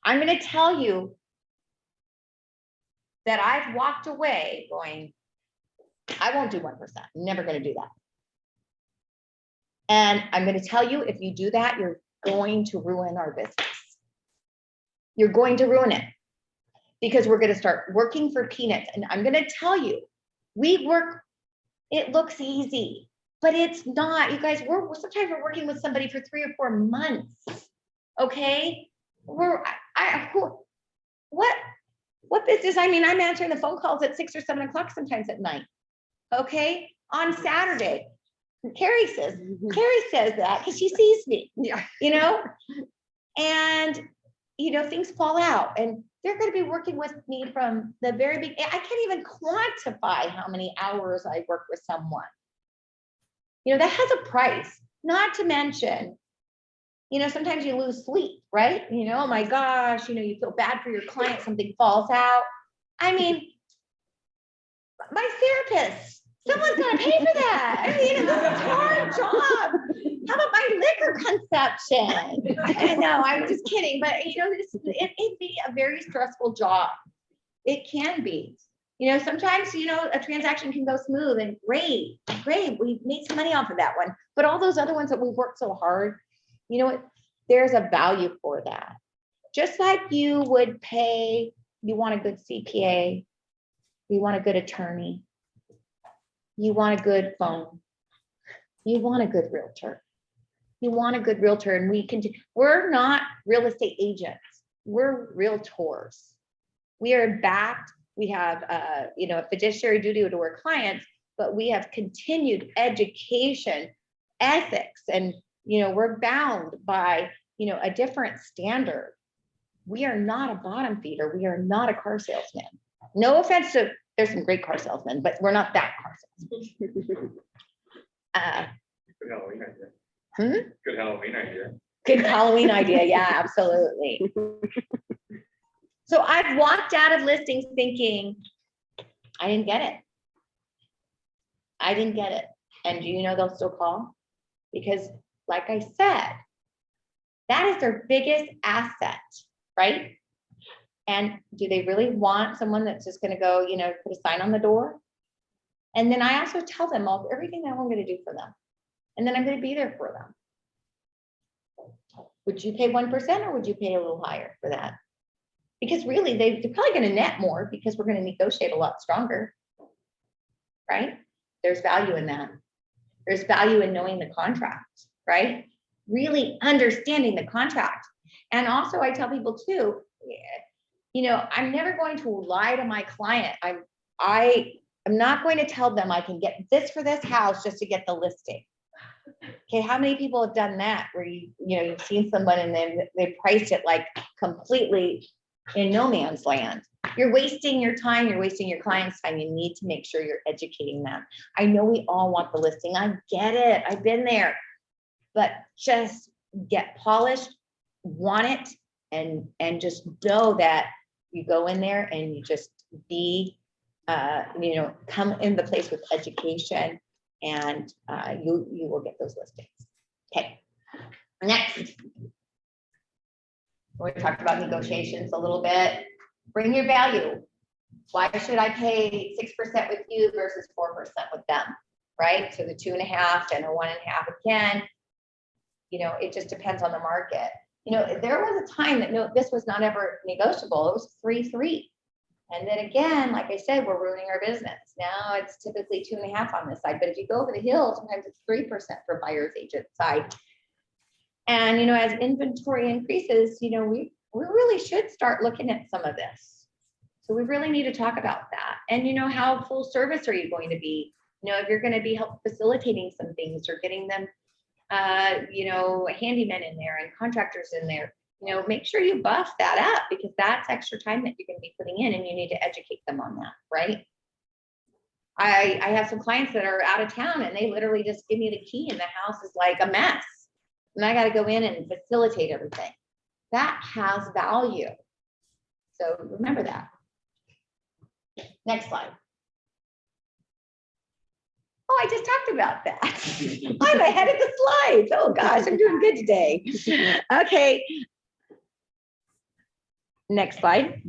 I'm going to tell you that I've walked away going, I won't do 1%. I'm never going to do that. And I'm going to tell you, if you do that, you're going to ruin our business. You're going to ruin it because we're going to start working for peanuts. And I'm going to tell you, it looks easy, but it's not. You guys, sometimes we're working with somebody for 3 or 4 months. Okay. What business? I mean, I'm answering the phone calls at 6 or 7 o'clock sometimes at night. Okay. On Saturday. Carrie says that because she sees me, and things fall out, and they're going to be working with me from the very beginning. I can't even quantify how many hours I work with someone. That has a price, not to mention, sometimes you lose sleep, right? Oh my gosh, you feel bad for your client, something falls out. I mean, my therapist, someone's gonna pay for that. I mean, this is a hard job. How about my liquor consumption? No, I'm just kidding. But it'd be a very stressful job. It can be. Sometimes a transaction can go smooth and great. We made some money off of that one. But all those other ones that we've worked so hard, there's a value for that. Just like you would pay, you want a good CPA, you want a good attorney. You want a good phone. You want a good realtor. You want a good realtor, and we're not real estate agents. We're realtors. We are backed. We have, a fiduciary duty to our clients, but we have continued education, ethics, and, we're bound by, a different standard. We are not a bottom feeder. We are not a car salesman. No offense to, there's some great car salesmen, but we're not that car salesman. Good Halloween idea. Hmm? Good Halloween idea. Good Halloween idea. Yeah, absolutely. So I've walked out of listings thinking, I didn't get it. I didn't get it. And do you know they'll still call? Because like I said, that is their biggest asset, right? And do they really want someone that's just gonna go, put a sign on the door? And then I also tell them everything that I'm gonna do for them. And then I'm gonna be there for them. Would you pay 1% or would you pay a little higher for that? Because really, they're probably gonna net more because we're gonna negotiate a lot stronger, right? There's value in that. There's value in knowing the contract, right? Really understanding the contract. And also I tell people too, I'm never going to lie to my client. I'm not going to tell them I can get this for this house just to get the listing. Okay, how many people have done that where you've seen someone and then they priced it like completely in no man's land? You're wasting your time, you're wasting your client's time. You need to make sure you're educating them. I know we all want the listing. I get it. I've been there. But just get polished, want it, and just know that you go in there and you just be, come in the place with education, and you will get those listings. Okay, next. We talked about negotiations a little bit. Bring your value. Why should I pay 6% with you versus 4% with them, right? So the 2.5 and a 1.5 again, it just depends on the market. There was a time that this was not ever negotiable. It was 3-3. And then again, like I said, we're ruining our business. Now it's typically 2.5 on this side, but if you go over the hill, sometimes it's 3% for buyer's agent side. And, as inventory increases, we really should start looking at some of this. So we really need to talk about that. And, how full service are you going to be? If you're going to be help facilitating some things or getting them, handymen in there and contractors in there, make sure you buff that up, because that's extra time that you're going to be putting in, and you need to educate them on that, right? I have some clients that are out of town and they literally just give me the key and the house is like a mess. And I got to go in and facilitate everything. That has value. So remember that. Next slide. Oh, I just talked about that. I'm ahead of the slides. Oh gosh, I'm doing good today. Okay. Next slide.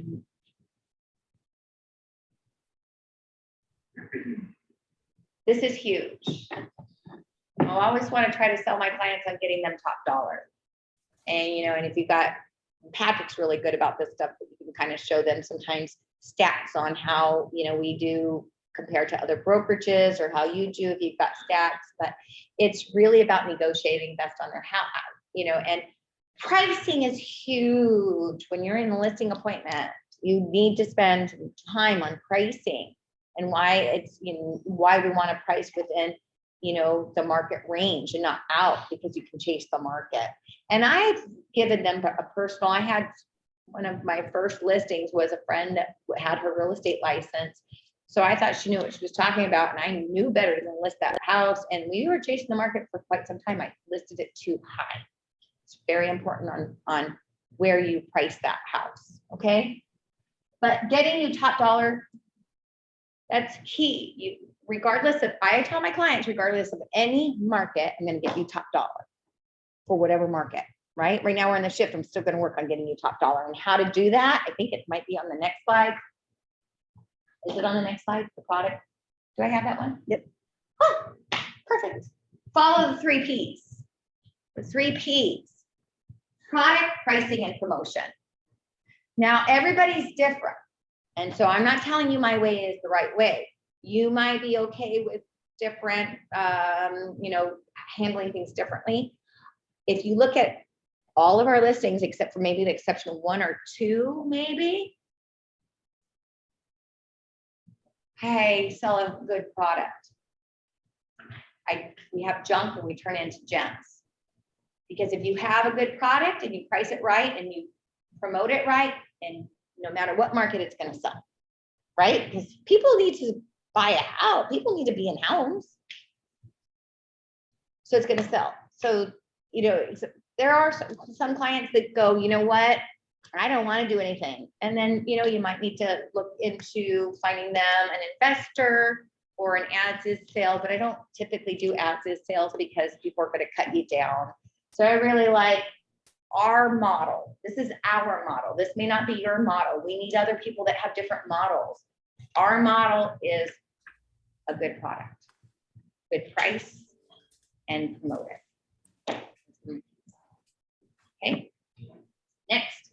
This is huge. I always want to try to sell my clients on getting them top dollar. And, and if you've got, Patrick's really good about this stuff, but you can kind of show them sometimes stats on how, we do compared to other brokerages, or how you do if you've got stats. But it's really about negotiating best on their house, and pricing is huge. When you're in a listing appointment, you need to spend time on pricing and why it's, why we want to price within, the market range and not out, because you can chase the market. And I've given them a personal, I had one of my first listings was a friend that had her real estate license. So I thought she knew what she was talking about, and I knew better than list that house. And we were chasing the market for quite some time. I listed it too high. It's very important on where you price that house, okay? But getting you top dollar, that's key. Regardless of, I tell my clients, regardless of any market, I'm going to get you top dollar for whatever market, right? Right now we're in the shift. I'm still going to work on getting you top dollar, and how to do that. I think it might be on the next slide. Is it on the next slide? The product? Do I have that one? Yep. Oh, perfect. Follow the 3 Ps. The 3 Ps. Product, pricing, and promotion. Now, everybody's different. And so I'm not telling you my way is the right way. You might be okay with different, handling things differently. if you look at all of our listings, except for maybe the exception of 1 or 2, maybe, I sell a good product. We have junk and we turn it into gems. Because if you have a good product and you price it right and you promote it right, and no matter what market, it's going to sell, right? Because people need to buy a house. People need to be in homes. So it's going to sell. So, there are some clients that go, you know what? I don't want to do anything. And then, you might need to look into finding them an investor or an as-is sale, but I don't typically do as-is sales because people are going to cut you down. So I really like our model. This is our model. This may not be your model. We need other people that have different models. Our model is a good product, good price, and promote it. Okay, next.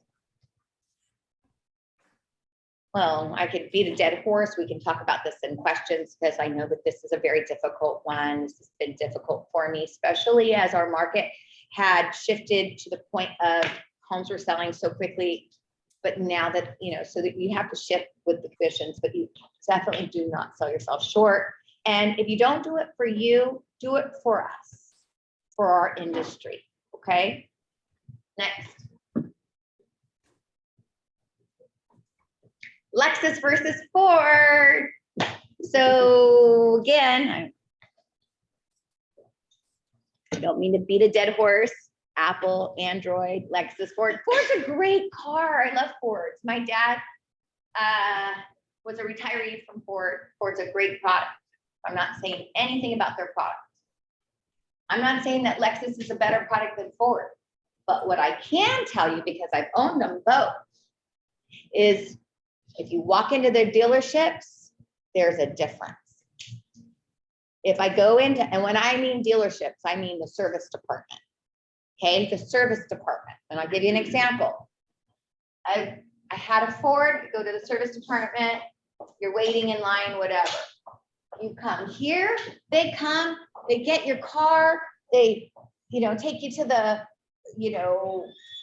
Well, I could beat a dead horse. We can talk about this in questions because I know that this is a very difficult one. This has been difficult for me, especially as our market had shifted to the point of homes were selling so quickly. But now that, so that you have to shift with the commissions, but you definitely do not sell yourself short. And if you don't do it for you, do it for us, for our industry, okay? Next. Lexus versus Ford. So again, I don't mean to beat a dead horse. Apple, Android, Lexus, Ford. Ford's a great car. I love Fords. My dad was a retiree from Ford. Ford's a great product. I'm not saying anything about their product. I'm not saying that Lexus is a better product than Ford. But what I can tell you, because I've owned them both, is if you walk into their dealerships, there's a difference. If I go into, and when I mean dealerships, I mean the service department. Okay, the service department. And I'll give you an example. I had a Ford, go to the service department, you're waiting in line, whatever. You come here, they come, they get your car, they, take you to the,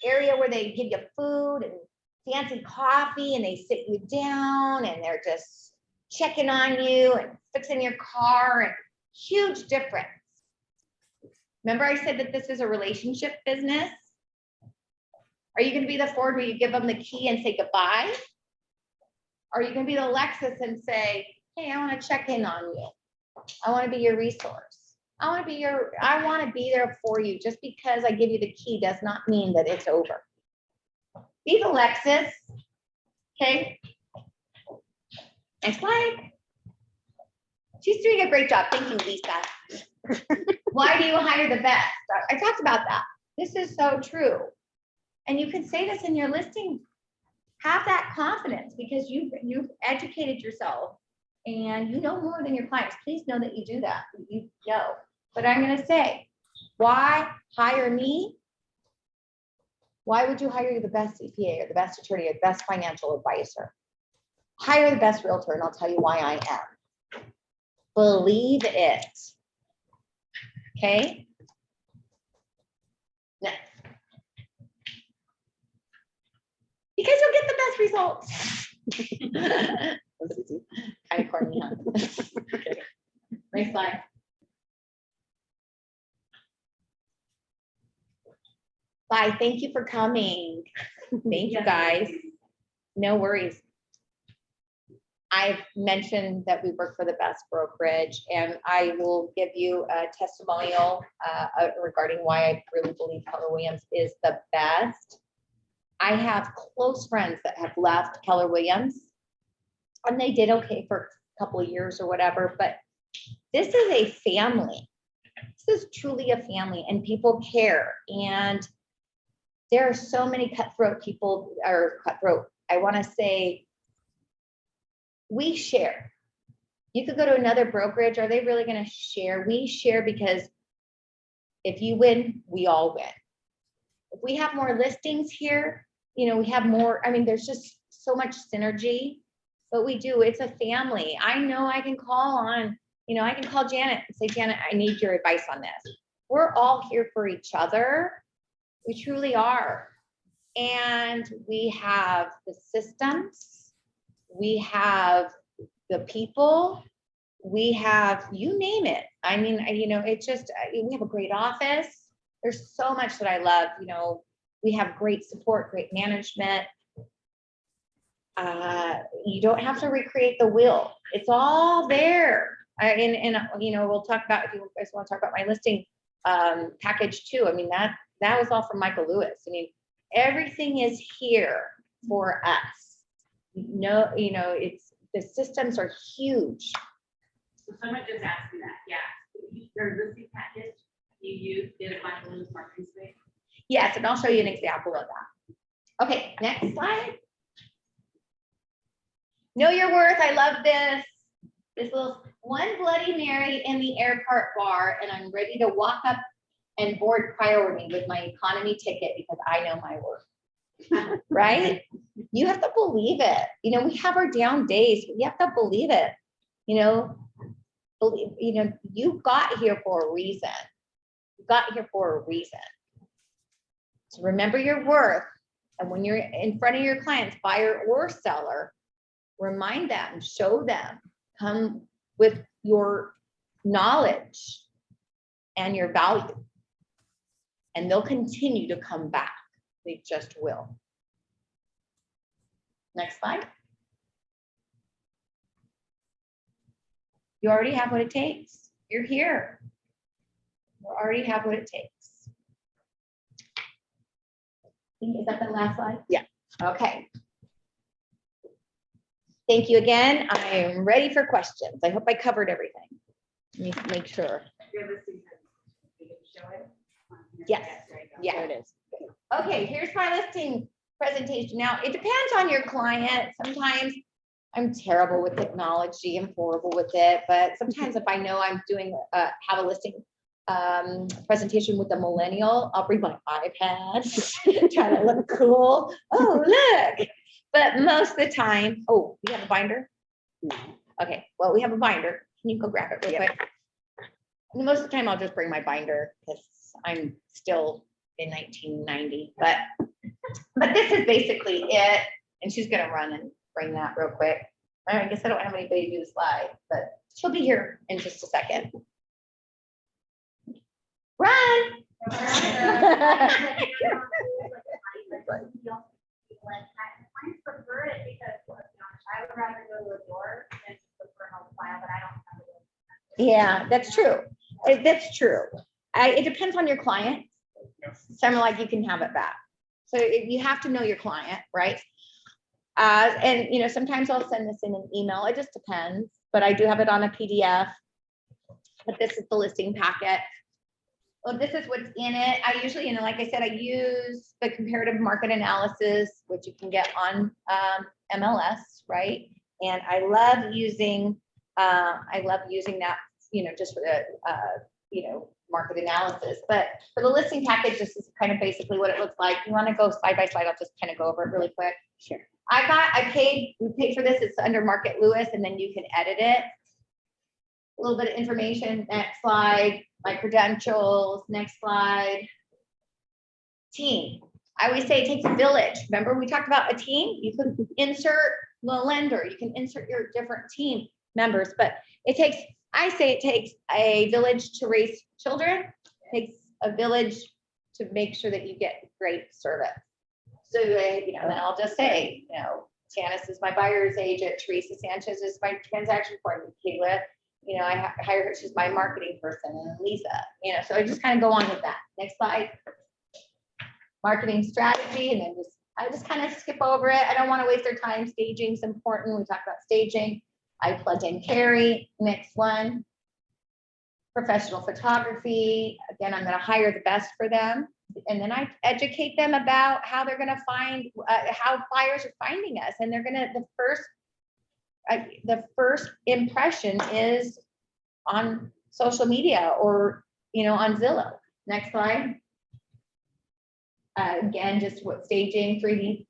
area where they give you food and fancy coffee, and they sit you down and they're just checking on you and fixing your car, and huge difference. Remember I said that this is a relationship business? Are you going to be the Ford where you give them the key and say goodbye? Are you going to be the Lexus and say, hey, I want to check in on you. I want to be your resource. I want to be there for you. Just because I give you the key does not mean that it's over. Be the Lexus. Okay. Next slide. She's doing a great job. Thank you, Lisa. Why do you hire the best? I talked about that. This is so true. And you can say this in your listing. Have that confidence because you've educated yourself and you know more than your clients. Please know that you do that. You know. But I'm going to say, why hire me? Why would you hire the best CPA or the best attorney or the best financial advisor? Hire the best realtor, and I'll tell you why I am. Believe it. Okay? Next. Because you'll get the best results. Kind of corny, huh? Okay. Next slide. Bye. Thank you for coming. Thank you, guys. No worries. I've mentioned that we work for the best brokerage, and I will give you a testimonial regarding why I really believe Keller Williams is the best. I have close friends that have left Keller Williams, and they did okay for a couple of years or whatever, but this is a family. This is truly a family, and people care. And there are so many cutthroat people, or cutthroat, I want to say, we share. You could go to another brokerage. Are they really going to share? We share because if you win, we all win. If we have more listings here, we have more, there's just so much synergy, but we do, it's a family. I know I can call on, I can call Janet and say, Janet, I need your advice on this. we're all here for each other. We truly are. And we have the systems, we have the people, we have, you name it. I mean, it's just, we have a great office. There's so much that I love, we have great support, great management. You don't have to recreate the wheel. It's all there. We'll talk about, if you guys want to talk about my listing package too. I mean, that was all from Michael Lewis. I mean, everything is here for us. It's, the systems are huge. So someone just asked me that, yeah. Their listing package, you did it by Balloons Marketing Space. Yes, and I'll show you an example of that. Okay, next slide. Know your worth. I love this. This little one Bloody Mary in the airport bar, and I'm ready to walk up and board priority with my economy ticket because I know my worth. Right? You have to believe it. We have our down days, but you have to believe it. You got here for a reason. You got here for a reason. So remember your worth. And when you're in front of your clients, buyer or seller, remind them, show them, come with your knowledge and your value. And they'll continue to come back. They just will. Next slide. You already have what it takes. You're here. You already have what it takes. Is that the last slide? Yeah. Okay. Thank you again. I am ready for questions. I hope I covered everything. Let me make sure. Your listing package, you can show it. Yes. There you go. Yeah. There it is. Okay, here's my listing presentation. Now, it depends on your client. Sometimes I'm terrible with technology. I'm horrible with it. But sometimes if I know I'm doing, have a listing presentation with a millennial, I'll bring my iPad, try to look cool. Oh, look. But most of the time, oh, you have a binder? No. Okay, well, we have a binder. Can you go grab it real Yep. quick? And most of the time, I'll just bring my binder because I'm still in 1990. But this is basically it. And she's gonna run and bring that real quick. I guess I don't have anybody to do the slide, but she'll be here in just a second. Run! Clients prefer it because, I would rather go to a door than prefer help file, but I don't have to. Yeah, that's true. That's true. It depends on your client. Some are like, you can have it back. So you have to know your client, right? And sometimes I'll send this in an email. It just depends, but I do have it on a PDF. But this is the listing packet. Well, this is what's in it. I usually, like I said, I use the comparative market analysis, which you can get on MLS, right? And I love using that, just for the, market analysis. But for the listing package, this is kind of basically what it looks like. You want to go slide by slide? I'll just kind of go over it really quick. Sure. We paid for this. It's under Market Lewis, and then you can edit it. A little bit of information. Next slide. My credentials. Next slide. Team. I always say it takes a village. Remember we talked about a team? You can insert the lender. You can insert your different team members, but I say it takes a village to raise children. It takes a village to make sure that you get great service. So, then I'll just say, Janice is my buyer's agent. Teresa Sanchez is my transaction partner. Kayla, I hired her. She's my marketing person. And Lisa, so I just kind of go on with that. Next slide. Marketing strategy. And then I just kind of skip over it. I don't want to waste their time. Staging is important. We talked about staging. I plug and carry. Next one. Professional photography. Again, I'm going to hire the best for them. And then I educate them about how they're going to find, how buyers are finding us. And they're going to, the first impression is on social media or, on Zillow. Next slide. Again, just what staging, 3D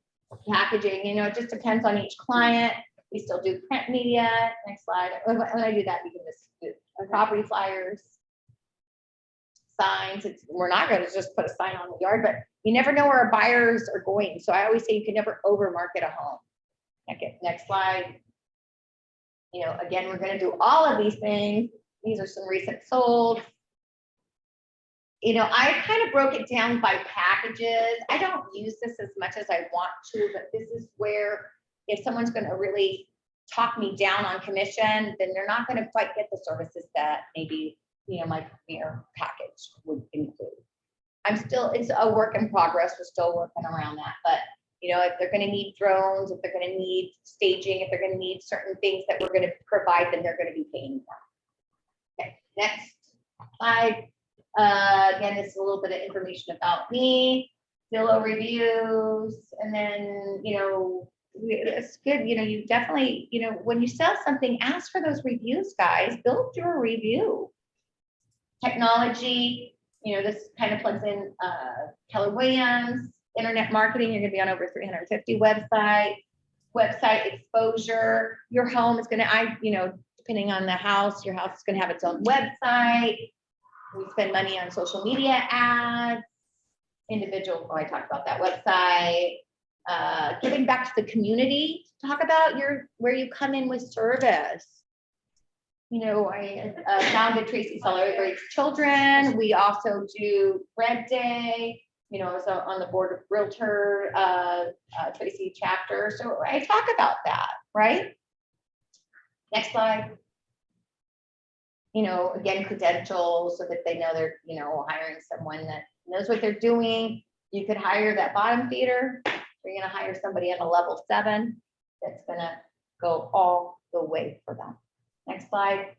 packaging, it just depends on each client. We still do print media. Next slide. When I do that, you can just do property flyers, signs. We're not gonna just put a sign on the yard, but you never know where our buyers are going. So I always say you can never over market a home. Okay, next slide. You know, again, we're gonna do all of these things. These are some recent solds. You know, I kind of broke it down by packages. I don't use this as much as I want to, but this is where if someone's gonna really talk me down on commission, then they're not gonna quite get the services that maybe, you know, my premier package would include. It's a work in progress. We're still working around that, but you know, if they're gonna need drones, if they're gonna need staging, if they're gonna need certain things that we're gonna provide, then they're gonna be paying more. Okay, next slide. Again, this is a little bit of information about me, Zillow reviews, and then, you know, it's good, you know, you definitely, you know, when you sell something, ask for those reviews, guys, build your review. Technology, you know, this kind of plugs in Keller Williams, internet marketing, you're gonna be on over 350 website exposure. Your home is gonna, you know, depending on the house, your house is gonna have its own website. We spend money on social media ads, individual, I talked about that website. Giving back to the community, talk about where you come in with service. You know, I founded Tracy Celebrates Children. We also do Red Day. You know, I was on the board of Realtor Tracy chapter. So I talk about that, right? Next slide. You know, again, credentials so that they know they're, you know, hiring someone that knows what they're doing. You could hire that bottom feeder. You're gonna hire somebody at a level 7 that's gonna go all the way for them. Next slide.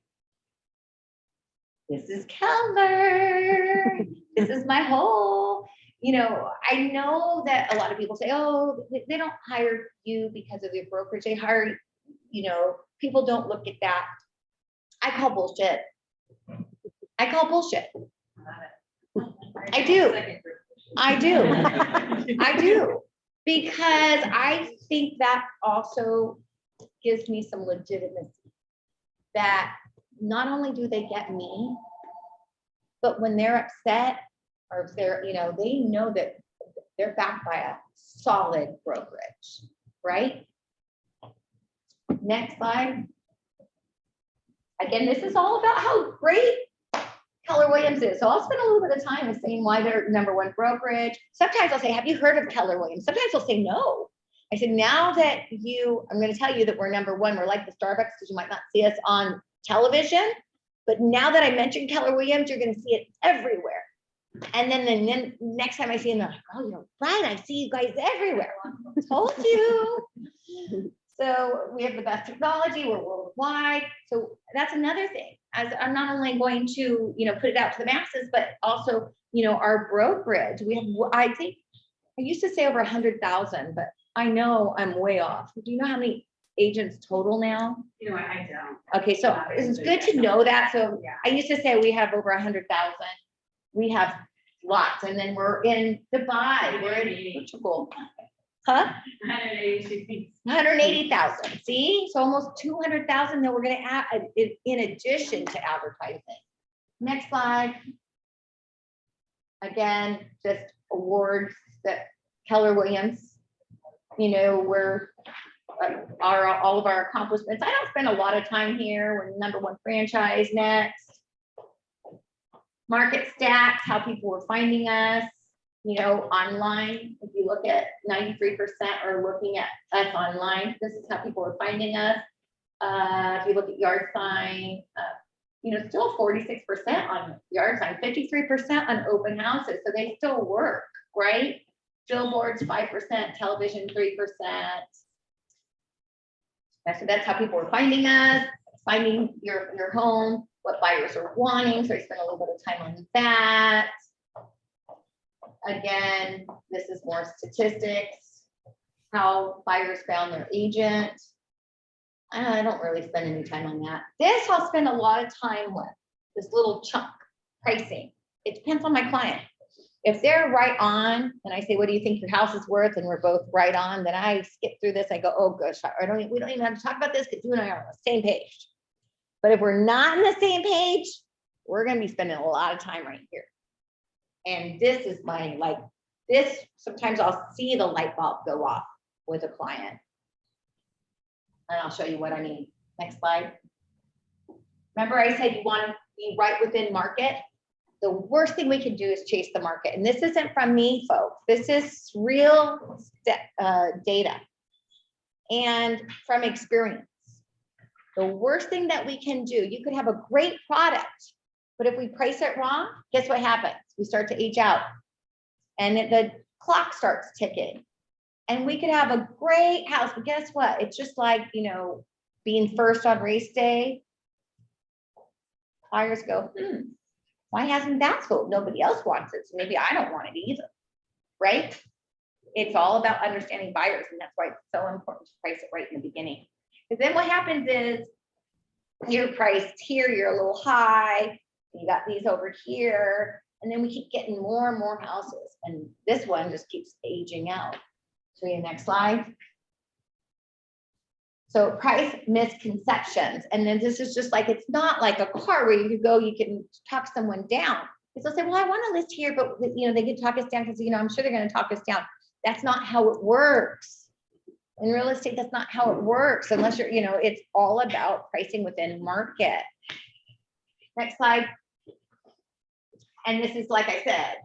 This is Keller. This is my whole, you know, I know that a lot of people say, oh, they don't hire you because of your brokerage. They hire, you know, people don't look at that. I call bullshit. I call bullshit. I do. I do. I do. Because I think that also gives me some legitimacy that not only do they get me, but when they're upset or if they're, you know, they know that they're backed by a solid brokerage, right? Next slide. Again, this is all about how great Keller Williams is. So I'll spend a little bit of time saying why they're #1 brokerage. Sometimes I'll say, have you heard of Keller Williams? Sometimes they'll say no. I said, now that I'm going to tell you that we're #1, we're like the Starbucks because you might not see us on television. But now that I mentioned Keller Williams, you're going to see it everywhere. And then next time I see them, they're like, oh, you're right. I see you guys everywhere. Told you. So we have the best technology, we're worldwide. So that's another thing. As I'm not only going to, you know, put it out to the masses, but also, you know, our brokerage, we have, I think, I used to say over 100,000, but I know I'm way off. Do you know how many agents total now? You know, I don't. Okay, so it's good to know that. So I used to say we have over 100,000. We have lots, and then we're in Dubai, we're in Portugal. Huh? 180,000. See, so almost 200,000 that we're going to add in addition to advertising. Next slide. Again, just awards that Keller Williams, you know, we're all of our accomplishments. I don't spend a lot of time here. We're #1 franchise next. Market stats, how people were finding us. You know, online, if you look at 93% are looking at us online. This is how people are finding us. If you look at yard sign, you know, still 46% on yard sign, 53% on open houses. So they still work, right? Billboards, 5%, television, 3%. So that's how people are finding us, finding your home, what buyers are wanting. So I spent a little bit of time on that. Again, this is more statistics, how buyers found their agent. I don't really spend any time on that. This I'll spend a lot of time with, this little chunk, pricing. It depends on my client. If they're right on, and I say, what do you think your house is worth? And we're both right on, then I skip through this. I go, oh gosh, we don't even have to talk about this because you and I are on the same page. But if we're not on the same page, we're going to be spending a lot of time right here. And this is my, like, this, sometimes I'll see the light bulb go off with a client. And I'll show you what I mean. Next slide. Remember I said you want to be right within market? The worst thing we can do is chase the market. And this isn't from me, folks. This is real data and from experience. The worst thing that we can do, you could have a great product, but if we price it wrong, guess what happens? We start to age out and the clock starts ticking. And we could have a great house, but guess what? It's just like, you know, being first on race day. Buyers go, why hasn't that sold? Nobody else wants it, so maybe I don't want it either, right? It's all about understanding buyers, and that's why it's so important to price it right in the beginning. Because then what happens is you're priced here, you're a little high, you got these over here, and then we keep getting more and more houses, and this one just keeps aging out. So your next slide. So price misconceptions, and then this is just like, it's not like a car where you could go, you can talk someone down. Because they'll say, well, I want to list here, but you know, they can talk us down because, you know, I'm sure they're going to talk us down. That's not how it works. In real estate, that's not how it works unless you're, you know, it's all about pricing within market. Next slide. And this is, like I said,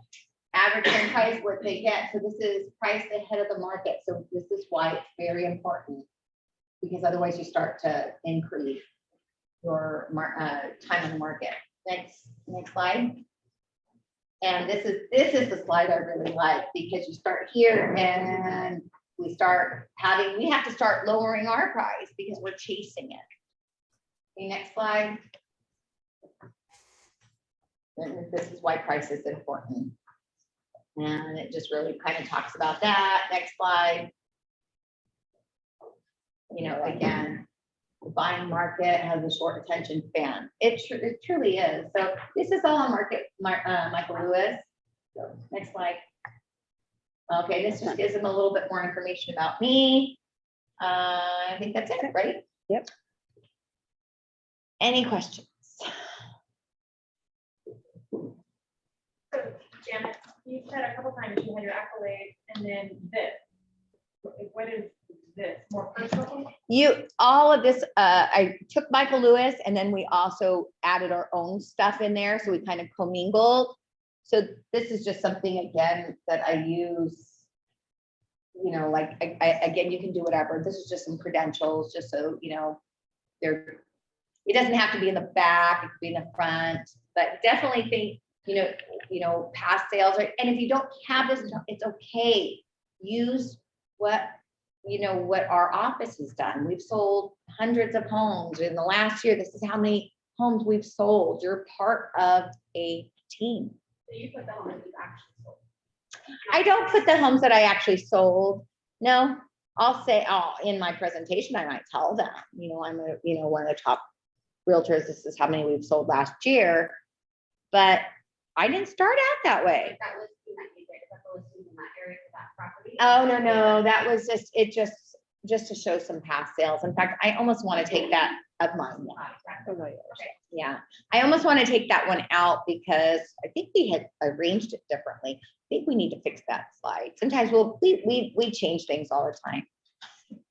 average home price, what they get. So this is priced ahead of the market. So this is why it's very important, because otherwise you start to increase your time on the market. Next slide. And this is the slide I really like, because you start here and we have to start lowering our price because we're chasing it. Okay, next slide. And this is why price is important. And it just really kind of talks about that. Next slide. You know, again, the buying market has a short attention span. It truly is. So this is all on Michael Lewis. So next slide. Okay, this just gives them a little bit more information about me. I think that's it, right? Yep. Any questions? So Janet, you said a couple times you had your accolade and then this. What is this? More personal? All of this, I took Michael Lewis and then we also added our own stuff in there. So we kind of commingled. So this is just something, again, that I use, you know, like, again, you can do whatever. This is just some credentials, just so, you know, it doesn't have to be in the back, it could be in the front, but definitely think, you know, past sales, and if you don't have this, it's okay. Use what our office has done. We've sold hundreds of homes in the last year. This is how many homes we've sold. You're part of a team. So you put the homes you've actually sold. I don't put the homes that I actually sold. No, I'll say, in my presentation, I might tell them, you know, I'm one of the top realtors. This is how many we've sold last year, but I didn't start out that way. That listing that you did, is that the listing in that area for that property? Oh, no, that was just to show some past sales. In fact, I almost want to take that of mine. Yeah, I almost want to take that one out because I think we had arranged it differently. I think we need to fix that slide. Sometimes we change things all the time.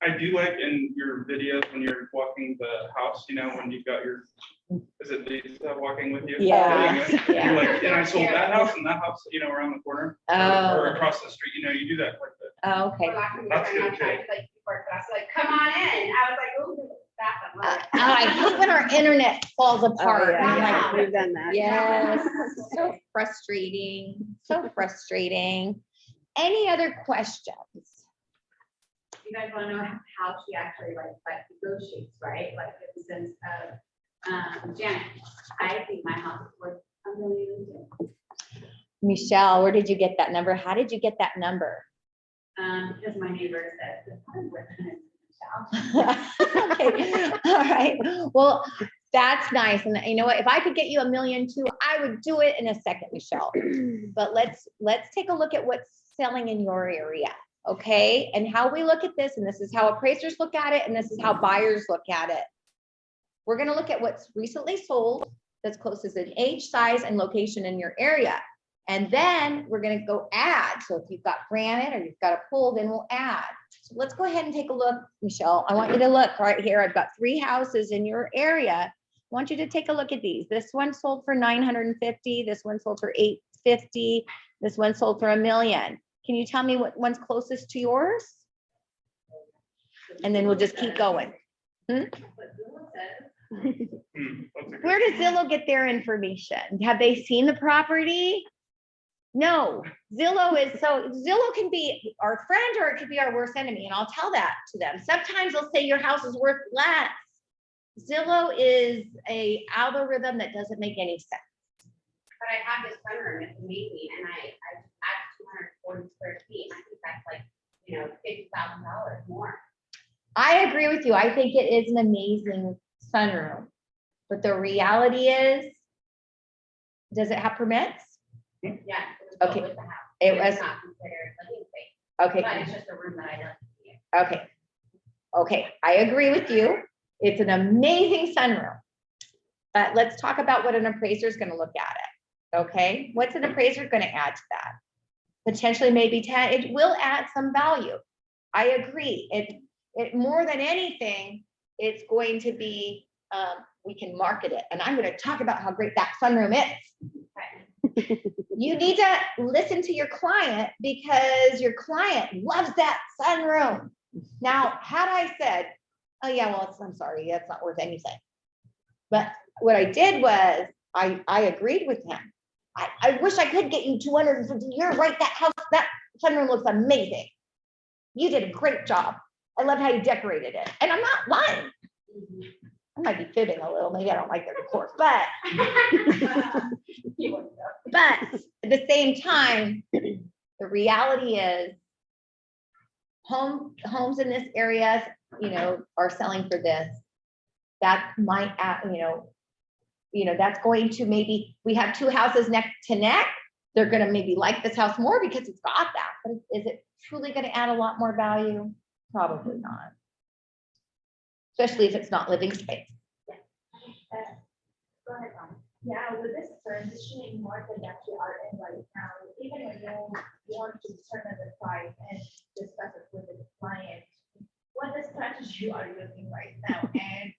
I do like in your videos when you're walking the house, you know, when you've got is it Lisa walking with you? Yeah. You're like, and I sold that house and that house, you know, around the corner or across the street, you know, you do that like that. Oh, okay. That's good, too. Like, come on in. I was like, oh, that's I hate when our internet falls apart. I'm like, We've done that. yes, so frustrating, so frustrating. Any other questions? You guys want to know how she actually like negotiates, right? Like in the sense of Janet, I think my house is worth $1 million. Michelle, where did you get that number? How did you get that number? Because my neighbor said it's probably worth $100,000. Okay. All right. Well, that's nice. And you know what? If I could get you $1 million too, I would do it in a second, Michelle. But let's take a look at what's selling in your area. Okay. And how we look at this, and this is how appraisers look at it, and this is how buyers look at it. We're going to look at what's recently sold that's closest in age, size, and location in your area. And then we're gonna go add. So if you've got granite or you've got a pool, then we'll add. So let's go ahead and take a look, Michelle. I want you to look right here. I've got 3 houses in your area. I want you to take a look at these. This one sold for 950. This one sold for 850. This one sold for $1 million. Can you tell me what one's closest to yours? And then we'll just keep going. That's a good- Where does Zillow get their information? Have they seen the property? No, Zillow can be our friend or it could be our worst enemy, and I'll tell that to them. Sometimes they'll say your house is worth less. Zillow is a algorithm that doesn't make any sense. But I have this sunroom, it's amazing, and I added 240 square feet, and I think that's like, $50,000 more. I agree with you. I think it is an amazing sunroom, but the reality is, does it have permits? Yeah. it was Okay. built with the house. It It's was, not considered living space, okay. but it's just a room that I don't see. Okay. Okay, I agree with you. It's an amazing sunroom. But let's talk about what an appraiser is going to look at it. Okay, what's an appraiser going to add to that? Potentially maybe 10, it will add some value. I agree. It more than anything, it's going to be, we can market it. And I'm going to talk about how great that sunroom is. You need to listen to your client because your client loves that sunroom. Now, had I said, oh yeah, well, I'm sorry, that's not worth anything. But what I did was I agreed with him. I wish I could get you 250. You're right, that house, that sunroom looks amazing. You did a great job. I love how you decorated it. And I'm not lying. I might be fibbing a little, maybe I don't like their decor, but at the same time, the reality is homes in this area, are selling for this. That might, that's going to maybe, we have 2 houses neck to neck. They're gonna maybe like this house more because it's got that, but is it truly gonna add a lot more value? Probably not. Especially if it's not living space. Go ahead, Mom. Yeah, with this transitioning market that we are in right now, even when you want to determine the price and discuss it with the client, what the strategy are you looking right now? And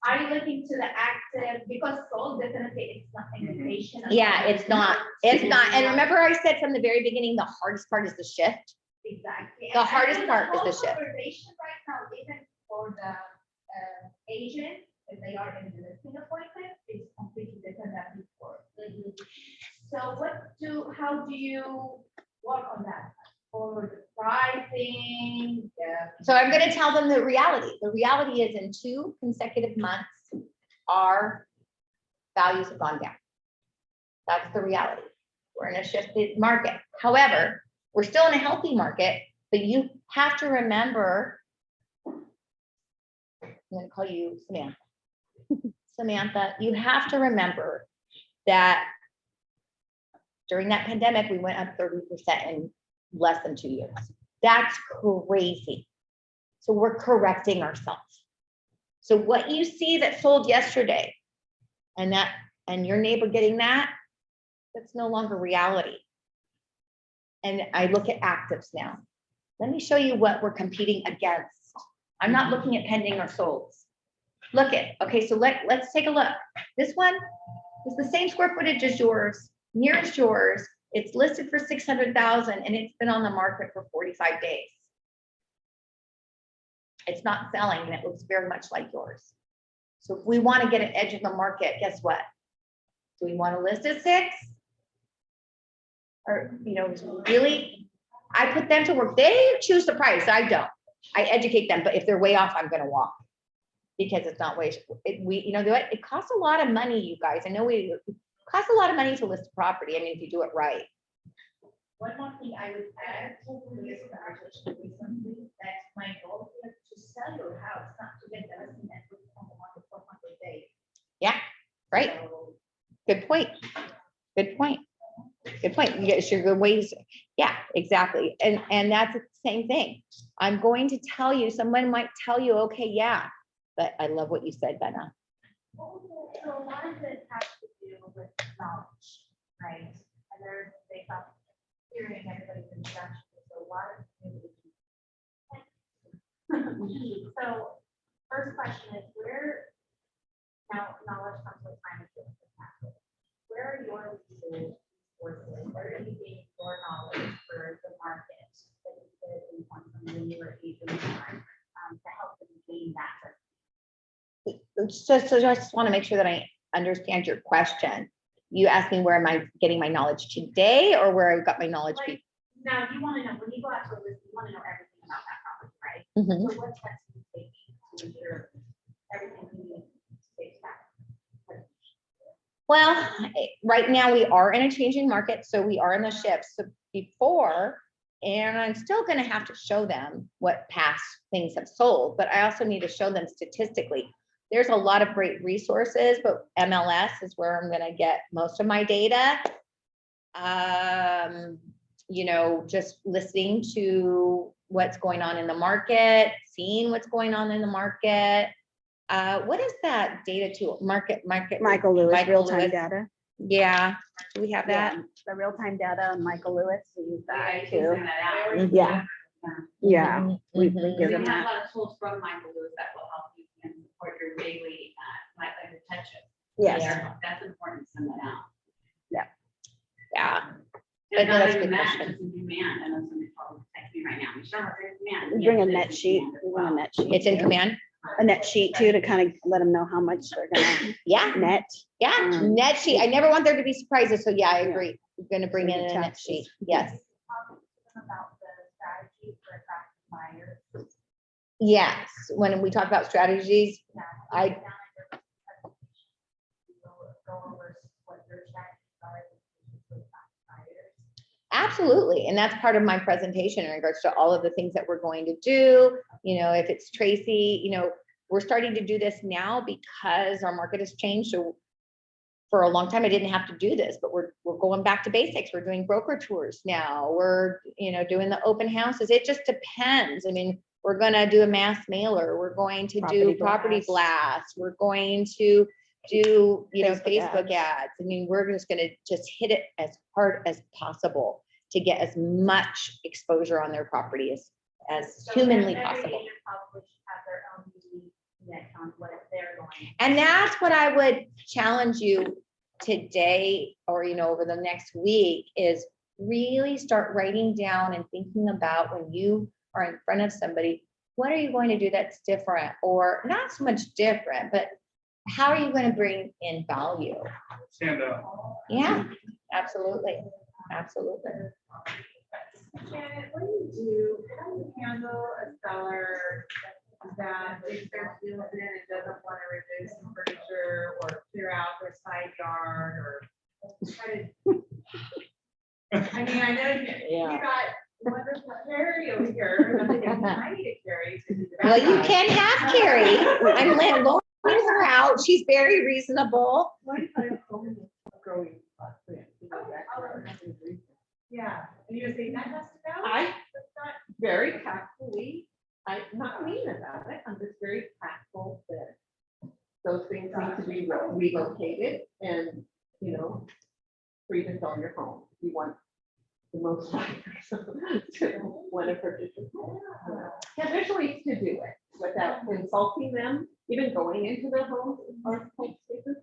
are you looking to the active, because sold definitely it's not invitation. Yeah, it's not. And remember I said from the very beginning, the hardest part is the shift. Exactly. The And hardest the part is whole the shift. conversation right now, even for the agent, if they are in the listing appointment, is completely different than before. So how do you work on that? For the pricing? So I'm gonna tell them the reality. The reality is in 2 consecutive months, our values have gone down. That's the reality. We're in a shifted market. However, we're still in a healthy market, but you have to remember, I'm gonna call you Samantha. Samantha, you have to remember that during that pandemic, we went up 30% in less than 2 years. That's crazy. So we're correcting ourselves. So what you see that sold yesterday and your neighbor getting that's no longer reality. And I look at actives now. Let me show you what we're competing against. I'm not looking at pending or solds. Okay, so let's take a look. This one is the same square footage as yours, nearest yours. It's listed for 600,000 and it's been on the market for 45 days. It's not selling and it looks very much like yours. So if we want to get an edge of the market, guess what? Do we want to list at 6? Or, really, I put them to work. They choose the price. I don't. I educate them, but if they're way off, I'm going to walk because it's not way. It costs a lot of money, you guys. I know it costs a lot of money to list a property. I mean, if you do it right. One more thing I would add to this conversation recently, that my goal is to sell your house, not to get the listing and put it on the market for 100 days. Yeah, right. So, Good point. Good point. Good point. Yes, your good ways. Yeah, exactly. And that's the same thing. I'm going to tell you, someone might tell you, okay, yeah, but I love what you said, Benna. So a lot of it has to do with knowledge, right? And there's about hearing everybody's introduction, so a lot of. So, first question is, where, now, knowledge comes with time and skill. Where are your resources? Where are you getting your knowledge for the market that you could inform from when you were agent to help them gain that? So I just want to make sure that I understand your question. You asked me where am I getting my knowledge today or where I got my knowledge? Like, now you want to know, when you go out to a list, you want to know everything about that property, right? Mhm. So what steps do you take to ensure everything you need to take that? Well, right now we are in a changing market, so we are in the shifts. So before, and I'm still going to have to show them what past things have sold, but I also need to show them statistically. There's a lot of great resources, but MLS is where I'm going to get most of my data. You know, just listening to what's going on in the market, seeing what's going on in the market. What is that data tool? Market. Michael Lewis, Michael real-time Lewis. data. Yeah, do we have that? Yeah, the real-time data on Michael Lewis, we use Yeah, that you can too. send that out. Yeah, yeah, we Mhm. give We them have a that. lot of tools from Michael Lewis that will help you and support your daily, life and retention. Yes, That's important to send that out. Yeah. And no, not that's a even good that, question. just in demand, I know somebody called, text me right now, Michele, there's demand. we bring a Yes, net there's sheet, demand as we want a well. net sheet. It's in too. command? A net sheet too, to kind of let them know how much they're gonna Yeah, net. yeah, net sheet. I never want there to be surprises, so yeah, I Yeah. agree. We're gonna bring So in the a net taxes. sheet, yes. Talk to them about the strategy for attracting buyers. Yes, when we talk about strategies, Yeah, I- sit down and your presentation, go over what your strategies are to attract buyers. absolutely, and that's part of my presentation in regards to all of the things that we're going to do. You know, if it's Tracy, you know, we're starting to do this now because our market has changed. So for a long time, I didn't have to do this, but we're going back to basics. We're doing broker tours now. We're, you know, doing the open houses. It just depends. I mean, we're gonna do a mass mailer. We're going to do property blasts. We're going to do, you know, Facebook ads. I mean, we're just gonna just hit it as hard as possible to get as much exposure on their property as So humanly every possible. agent probably should have their own unique net on what they're going. And that's what I would challenge you today, or, you know, over the next week, is really start writing down and thinking about when you are in front of somebody, what are you going to do that's different, or not so much different, but how are you going to bring in value? Stand up. Yeah, absolutely, absolutely. Janet, what do you do? How do you handle a seller that if they're feeling it and doesn't want to remove some furniture or clear out their side yard or try to? I mean, I know you got wonderful Carrie over here. I think I need a Carrie to do that. Well, you can have Carrie. I'm letting Lauren her out. She's very reasonable. What if I have growing plant? Yeah, and you're saying that has to go? I That's not- very tactfully, I'm not mean about it, I'm just very tactful that those things need to be relocated and, you know, free to sell your home. You want the most to want to purchase your home. Yeah, there's ways to do it without insulting them, even going into their homes or home spaces.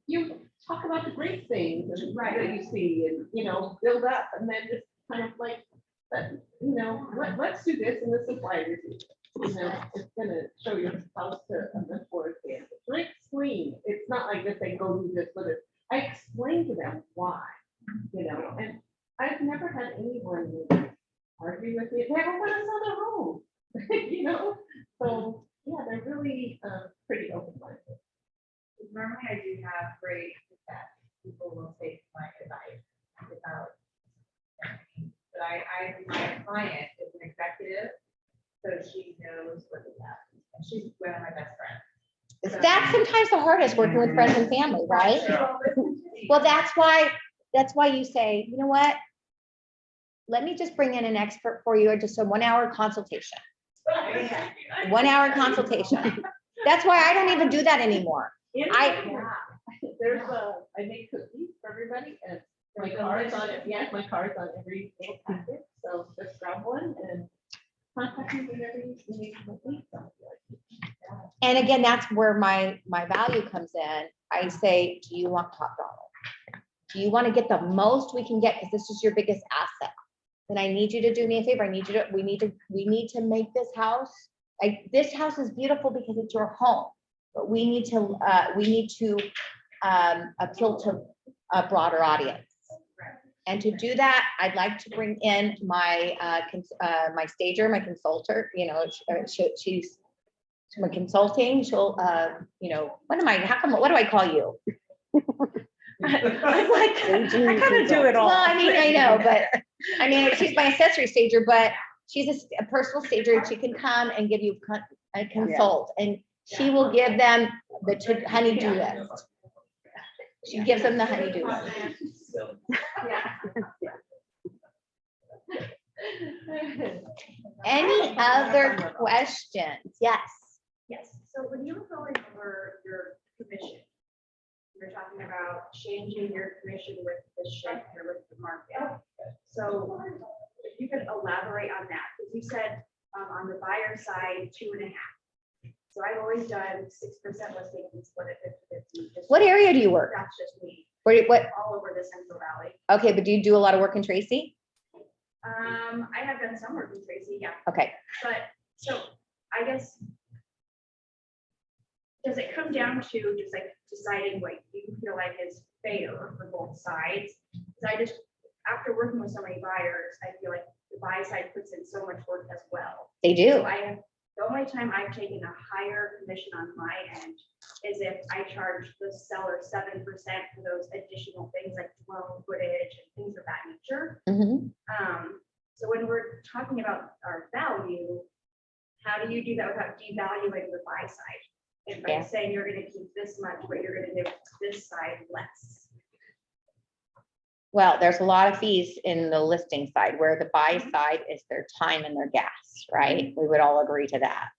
You talk about the great things and that you see and, you know, build up and then just kind of like, but, you know, let's do this and this is why we do it. You know, it's gonna show your house to a much more advantage. And I explain, it's not like just say, go do this with it. I explain to them why, you know, and I've never had anyone argue with me. They ever want to sell their home, you know? So, yeah, they're really pretty open-minded. Normally I do have great that people will take my advice about. But my client is an executive, so she knows what to do. And she's one of my best friends. That's sometimes the hardest, working with friends and family, right? Well, that's why you say, you know what? Let me just bring in an expert for you, just a 1 hour consultation. 1 hour consultation. That's why I don't even do that anymore. There's I make cookies for everybody and My card's on it, yeah, my card's on every little packet, so just grab one and contact me whenever you need something. And again, that's where my value comes in. I say, do you want top dollar? Do you want to get the most we can get? Because this is your biggest asset. Then I need you to do me a favor. We need to make this house, this house is beautiful because it's your home. But we need to appeal to a broader audience. And to do that, I'd like to bring in my my stager, my consultant, she's my consulting, she'll, what do I call you? I'm like, I kind of do it all. Well, I mean, I know, but I mean, she's my accessory stager, but she's a personal stager and she can come and give you a consult and she will give them the honey-do list. She gives them the honey-do list. Any other questions? Yes. Yes, so when you were going over your commission, you're talking about changing your commission with the shift or with the market. So if you could elaborate on that, because you said on the buyer side, 2.5. So I've always done 6% listing and split it 50-50. What area do you work? That's just me, What? all over the Central Valley. Okay, but do you do a lot of work in Tracy? I have done some work in Tracy, yeah. Okay. But, so, I guess, does it come down to just like deciding what you feel like is fair for both sides? Because after working with so many buyers, I feel like the buy side puts in so much work as well. They do. So the only time I've taken a higher commission on my end is if I charge the seller 7% for those additional things like drone footage and things of that nature. Mhm. So when we're talking about our value, how do you do that without devaluing the buy side? If by saying you're going to keep this much, but you're going to give this side less. Well, there's a lot of fees in the listing side where the buy side is their time and their gas, right? We would all agree to that.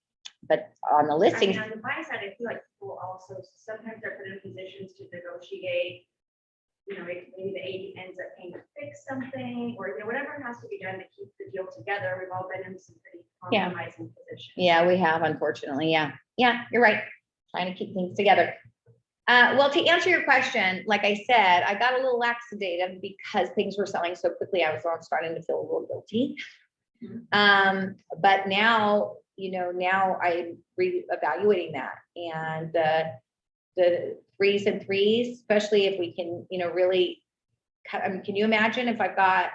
But on the I listing, mean, on the buy side, I feel like people also, sometimes they're put in positions to negotiate. Maybe the agent ends up paying to fix something, or, whatever has to be done to keep the deal together. We've all been in some pretty compromising positions. yeah, we have, unfortunately. Yeah, you're right. Trying to keep things together. Well, to answer your question, like I said, I got a little laxative because things were selling so quickly. I was starting to feel a little guilty. But now, now I'm reevaluating that, and the 3s and 3s, especially if we can, really cut. I mean, can you imagine if I've got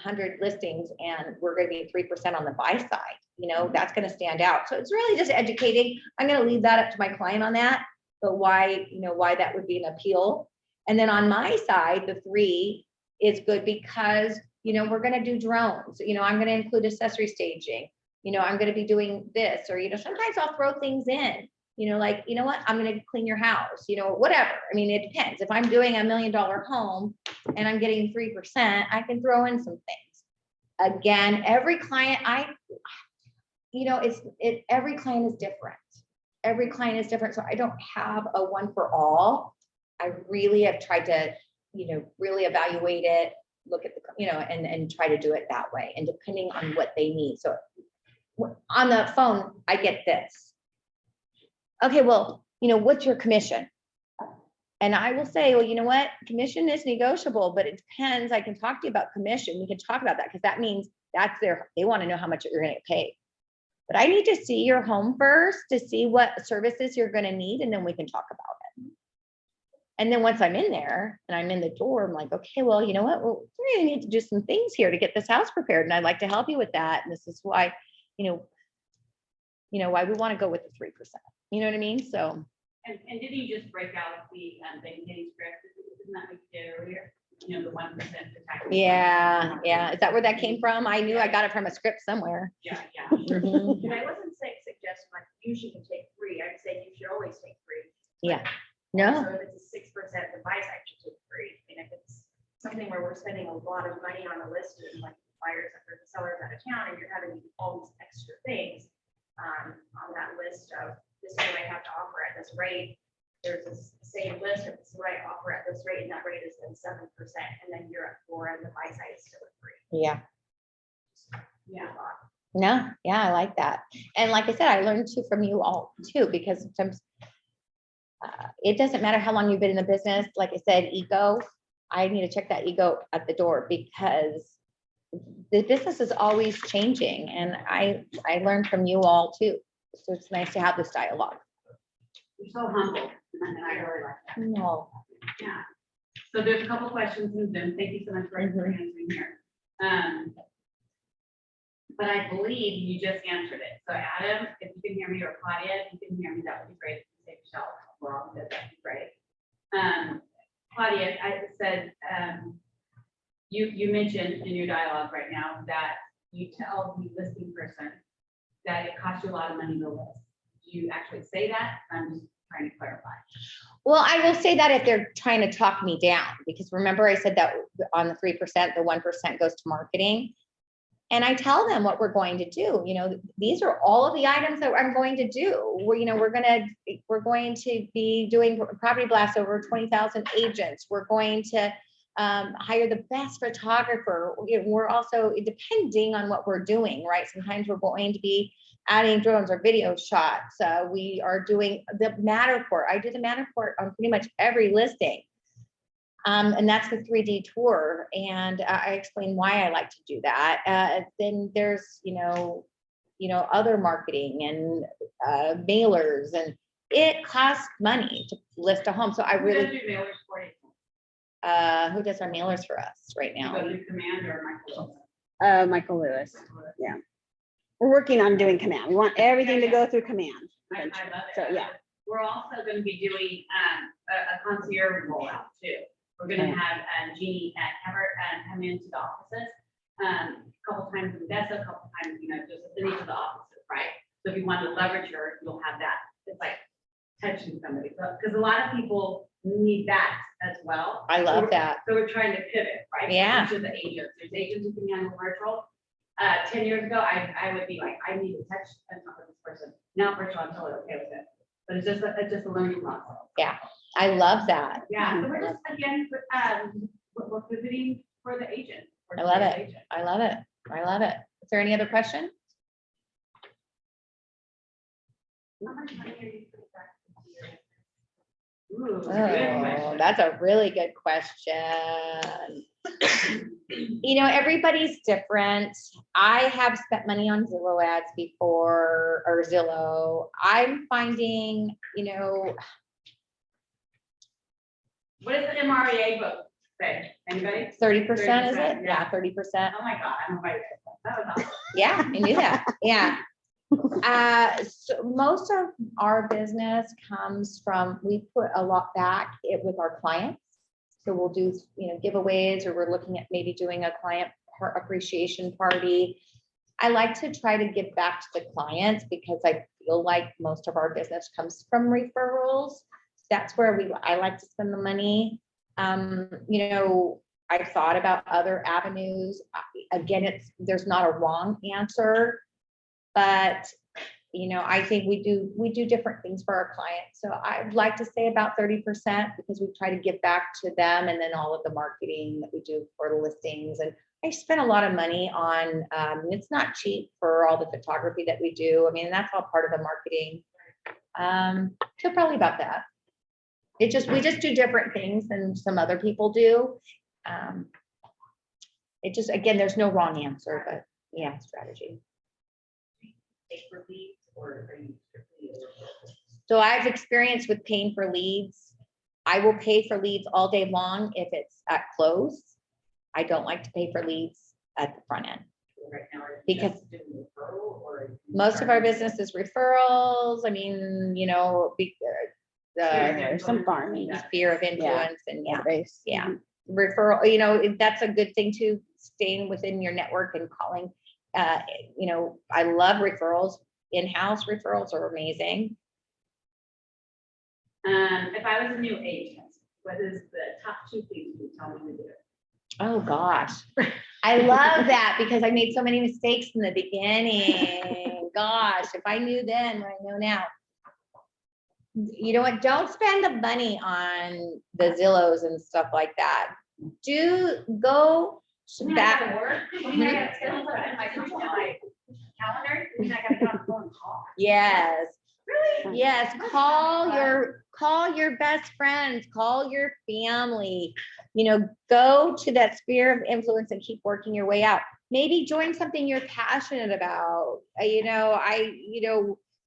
100 listings and we're going to be 3% on the buy side? That's going to stand out. So it's really just educating. I'm going to leave that up to my client on that, but why that would be an appeal. And then on my side, the 3 is good because, we're going to do drones. I'm going to include accessory staging. I'm going to be doing this, or, sometimes I'll throw things in, like, what, I'm going to clean your house, whatever. I mean, it depends. If I'm doing $1 million home and I'm getting 3%, I can throw in some things. Again, every client every client is different. Every client is different. So I don't have a one for all. I really have tried to, really evaluate it, look at the, and try to do it that way. And depending on what they need. So on the phone, I get this. Okay, well, what's your commission? And I will say, well, you know what? Commission is negotiable, but it depends. I can talk to you about commission. We can talk about that because that means they want to know how much you're going to get paid. But I need to see your home first to see what services you're going to need, and then we can talk about it. And then once I'm in there and I'm in the door, I'm like, okay, well, you know what? Well, we really need to do some things here to get this house prepared, and I'd like to help you with that. And this is why, why we want to go with the 3%. You know what I mean? So. And did you just break out the getting script? Isn't that what you did earlier? The 1% tax. Yeah. Is that where that came from? I knew I got it from a script somewhere. Yeah. Mhm. And I wasn't suggesting like you should take 3. I'd say you should always take 3. Yeah. No. So if it's a 6%, the buy side should take 3. And if it's something where we're spending a lot of money on a listing, like buyers or the sellers out of town, and you're having all these extra things on that list of this is what I have to offer at this rate, there's this same list, if it's the right offer at this rate, and that rate is then 7%, and then you're at 4, and the buy side is still at 3. Yeah. Yeah. No, yeah, I like that. And like I said, I learned too from you all too, because sometimes it doesn't matter how long you've been in the business. Like I said, ego, I need to check that ego at the door because the business is always changing. And I learned from you all too. So it's nice to have this dialogue. You're so humble, and I really like that. No. Yeah. So there's a couple questions in Zoom. Thank you so much for answering here. But I believe you just answered it. So Adam, if you can hear me, or Claudia, if you can hear me, that would be great. Say Michelle, we're all good, that'd be great. Claudia, I said, you mentioned in your dialogue right now that you tell the listing person that it costs you a lot of money to list. Do you actually say that? I'm just trying to clarify. Well, I will say that if they're trying to talk me down, because remember I said that on the 3%, the 1% goes to marketing. And I tell them what we're going to do. You know, these are all of the items that I'm going to do. We're going to be doing property blasts over 20,000 agents. We're going to hire the best photographer. We're also, depending on what we're doing, right? Sometimes we're going to be adding drones or video shots. We are doing the Matterport. I do the Matterport on pretty much every listing. And that's the 3D tour. And I explain why I like to do that. Then there's, other marketing and mailers, and it costs money to list a home. So I really, Who does your mailers for you? who does our mailers for us right You now? go through Command or Michael? Michael Lewis. Yeah. We're working on doing command. We want everything to go through command. I love it. So, yeah. We're also going to be doing a concierge rollout too. We're going to have Jeannie at Cabot come into the offices a couple times in Odessa, a couple times, just in each of the offices, right? So if you want to leverage her, you'll have that. It's like touching somebody, because a lot of people need that as well. I love that. So we're trying to pivot, right? Yeah. To the agents. There's agents who can handle virtual. 10 years ago, I would be like, I need to touch and talk with this person. Now virtual, I'm totally okay with it. But it's just a learning process. Yeah, I love that. Yeah, so we're just, again, we're pivoting for the agent. I love it. I love it. I love it. Is there any other question? Ooh, good Oh, question. that's a really good question. Everybody's different. I have spent money on Zillow ads before, or Zillow. I'm finding, What does the MREA book say? Anybody? 30%, is it? 30%, Yeah, 30%. Oh my God, I'm away. That was awesome. Yeah, I knew that. Yeah. So most of our business comes from, we put a lot back with our clients. So we'll do, giveaways, or we're looking at maybe doing a client appreciation party. I like to try to give back to the clients because I feel like most of our business comes from referrals. That's where I like to spend the money. I've thought about other avenues. Again, there's not a wrong answer, but I think we do different things for our clients. So I'd like to say about 30% because we try to give back to them, and then all of the marketing that we do for the listings. And I spend a lot of money on, it's not cheap for all the photography that we do. I mean, that's all part of the marketing. So probably about that. We just do different things than some other people do. Again, there's no wrong answer, but yeah, strategy. So I've experienced with paying for leads. I will pay for leads all day long if it's at close. I don't like to pay for leads at the front end. Because most of our business is referrals. I mean, There's some farming. sphere of influence and Base. yeah. Referral, that's a good thing too, staying within your network and calling. I love referrals. In-house referrals are amazing. If I was a new agent, what is the top 2 things you tell me to do? Oh gosh, I love that because I made so many mistakes in the beginning. Gosh, if I knew then what I know now. you know what, don't spend the money on the Zillows and stuff like that. Go You mean I gotta back. work? You mean I gotta schedule something in my calendar? You mean I gotta get on the phone and call? Yes, Really? yes, call your best friends, call your family, go to that sphere of influence and keep working your way out. Maybe join something you're passionate about,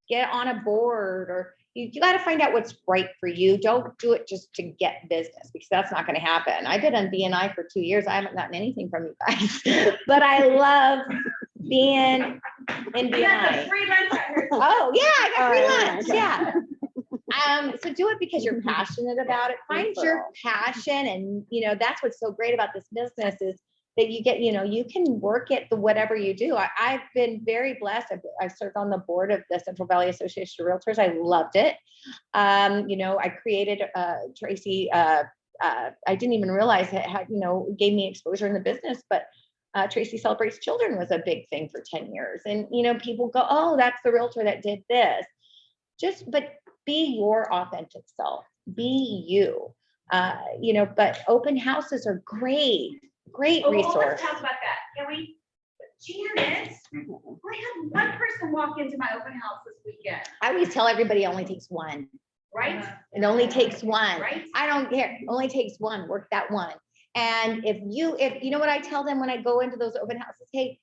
get on a board, or you got to find out what's right for you. Don't do it just to get business, because that's not going to happen. I've been on BNI for 2 years. I haven't gotten anything from you guys, but I love being in BNI. Free lunch out here. Oh, yeah, I got free Oh, lunch, yeah. yeah. So do it because you're passionate about it. Find your passion, and that's what's so great about this business is that you get, you can work at whatever you do. I've been very blessed. I've served on the board of the Central Valley Association of Realtors. I loved it. I created Tracy. I didn't even realize it had, gave me exposure in the business, but Tracy Celebrates Children was a big thing for 10 years. And, people go, oh, that's the realtor that did this. But be your authentic self, be you, but open houses are great Oh, resource. let's talk about that. Can we? Janice, I had one person walk into my open house this weekend, I always tell everybody it only takes one. right? It only takes one. Right? I don't care. It only takes one. Work that one. And if you know what I tell them when I go into those open houses, hey,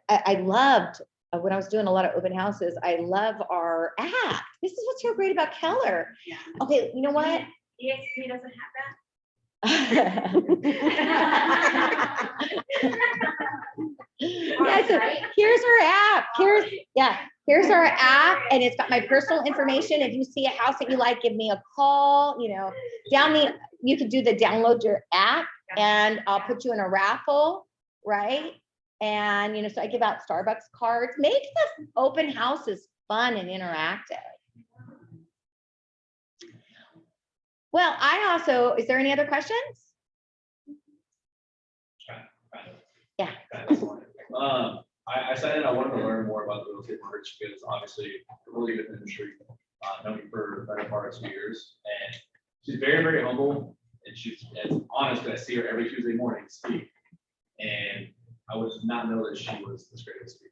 I loved when I was doing a lot of open houses, I love our app. This is what's so great about Keller. Yeah. Okay, you know what? EXP doesn't have that. Yeah, so here's our app. Here's our app, and it's got my personal information. If you see a house that you like, give me a call. You could do the download your app, and I'll put you in a raffle, right? And so I give out Starbucks cards. Make the open houses fun and interactive. Well, is there any other questions? Yeah. I decided I wanted to learn more about the real estate market because obviously a really good industry, known me for the better part of 2 years. And she's very, very humble, and she's as honest as I see her every Tuesday morning speak. And I would not know that she was this great of a speaker.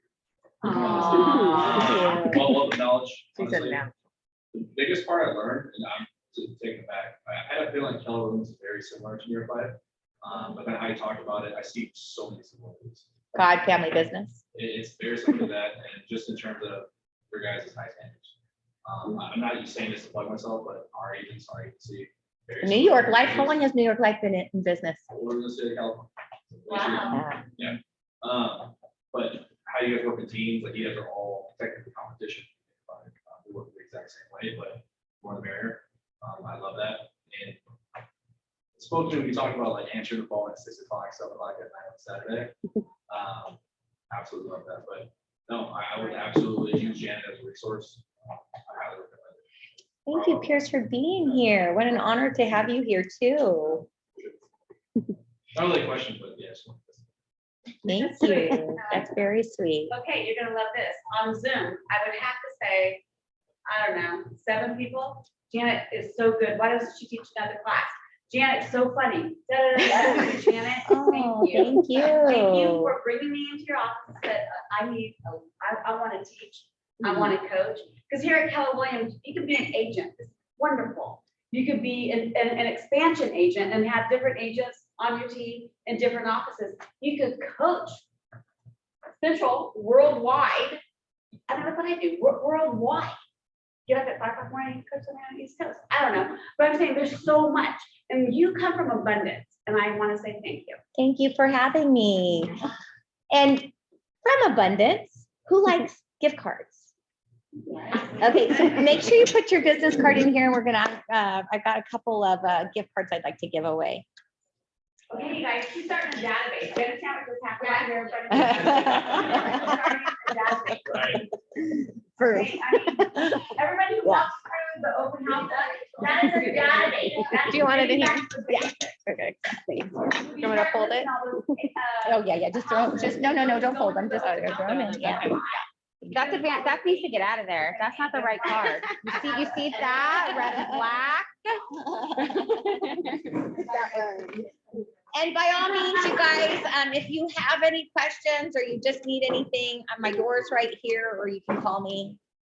Well, the knowledge. Honestly, the biggest part I learned, and I'm taken aback, I had a feeling Keller Williams is very similar to your life. But then how you talked about it, I see so many similarities. God, family business. It's very similar to that, and just in terms of your guys' high standards. I'm not just saying this to plug myself, but our agents, our agency. New York Life, how long has New York Life been in business? We're in the state of California. Wow. Yeah. But how you guys work in teams, like you guys are all technically competition. We work the exact same way, but more the merrier. I love that. And spoke to when you talked about like answering the phone at 6 o'clock, 7 o'clock at night on Saturday. Absolutely love that. But no, I would absolutely use Janet as a resource. I highly recommend it. Thank you, Pierce, for being here. What an honor to have you here too. Not really a question, but yes. Thank you. That's very sweet. Okay, you're gonna love this. On Zoom, I would have to say, I don't know, 7 people. Janet is so good. Why doesn't she teach another class? Janet's so funny. Janet, Oh, thank you. thank you. Thank you for bringing me into your office that I want to teach. I want to coach. Because here at Keller Williams, you can be an agent. It's wonderful. You could be an expansion agent and have different agents on your team in different offices. You could coach central worldwide. I don't know what I do. Worldwide. Get up at 5 o'clock in the morning, coach something on the East Coast. I don't know. But I'm saying there's so much. And you come from abundance. And I want to say thank you. Thank you for having me. And from abundance, who likes gift cards? Okay, so make sure you put your business card in here, and we're gonna, I've got a couple of gift cards I'd like to give away. Okay, you guys, she's starting a database. Do you understand what just happened out here in front of you? Starting a database. Right. First. Okay, I mean, everybody who walks through the open house, that is a database. That's Do you want it in here? back to basics. Okay, exactly. You want me to fold it? Oh, yeah, just throw them, no, don't fold them, just throw them in, yeah. That's advanced, that needs to get out of there. That's not the right card. You see that, red and black? And by all means, you guys, if you have any questions or you just need anything, my door's right here, or you can call me.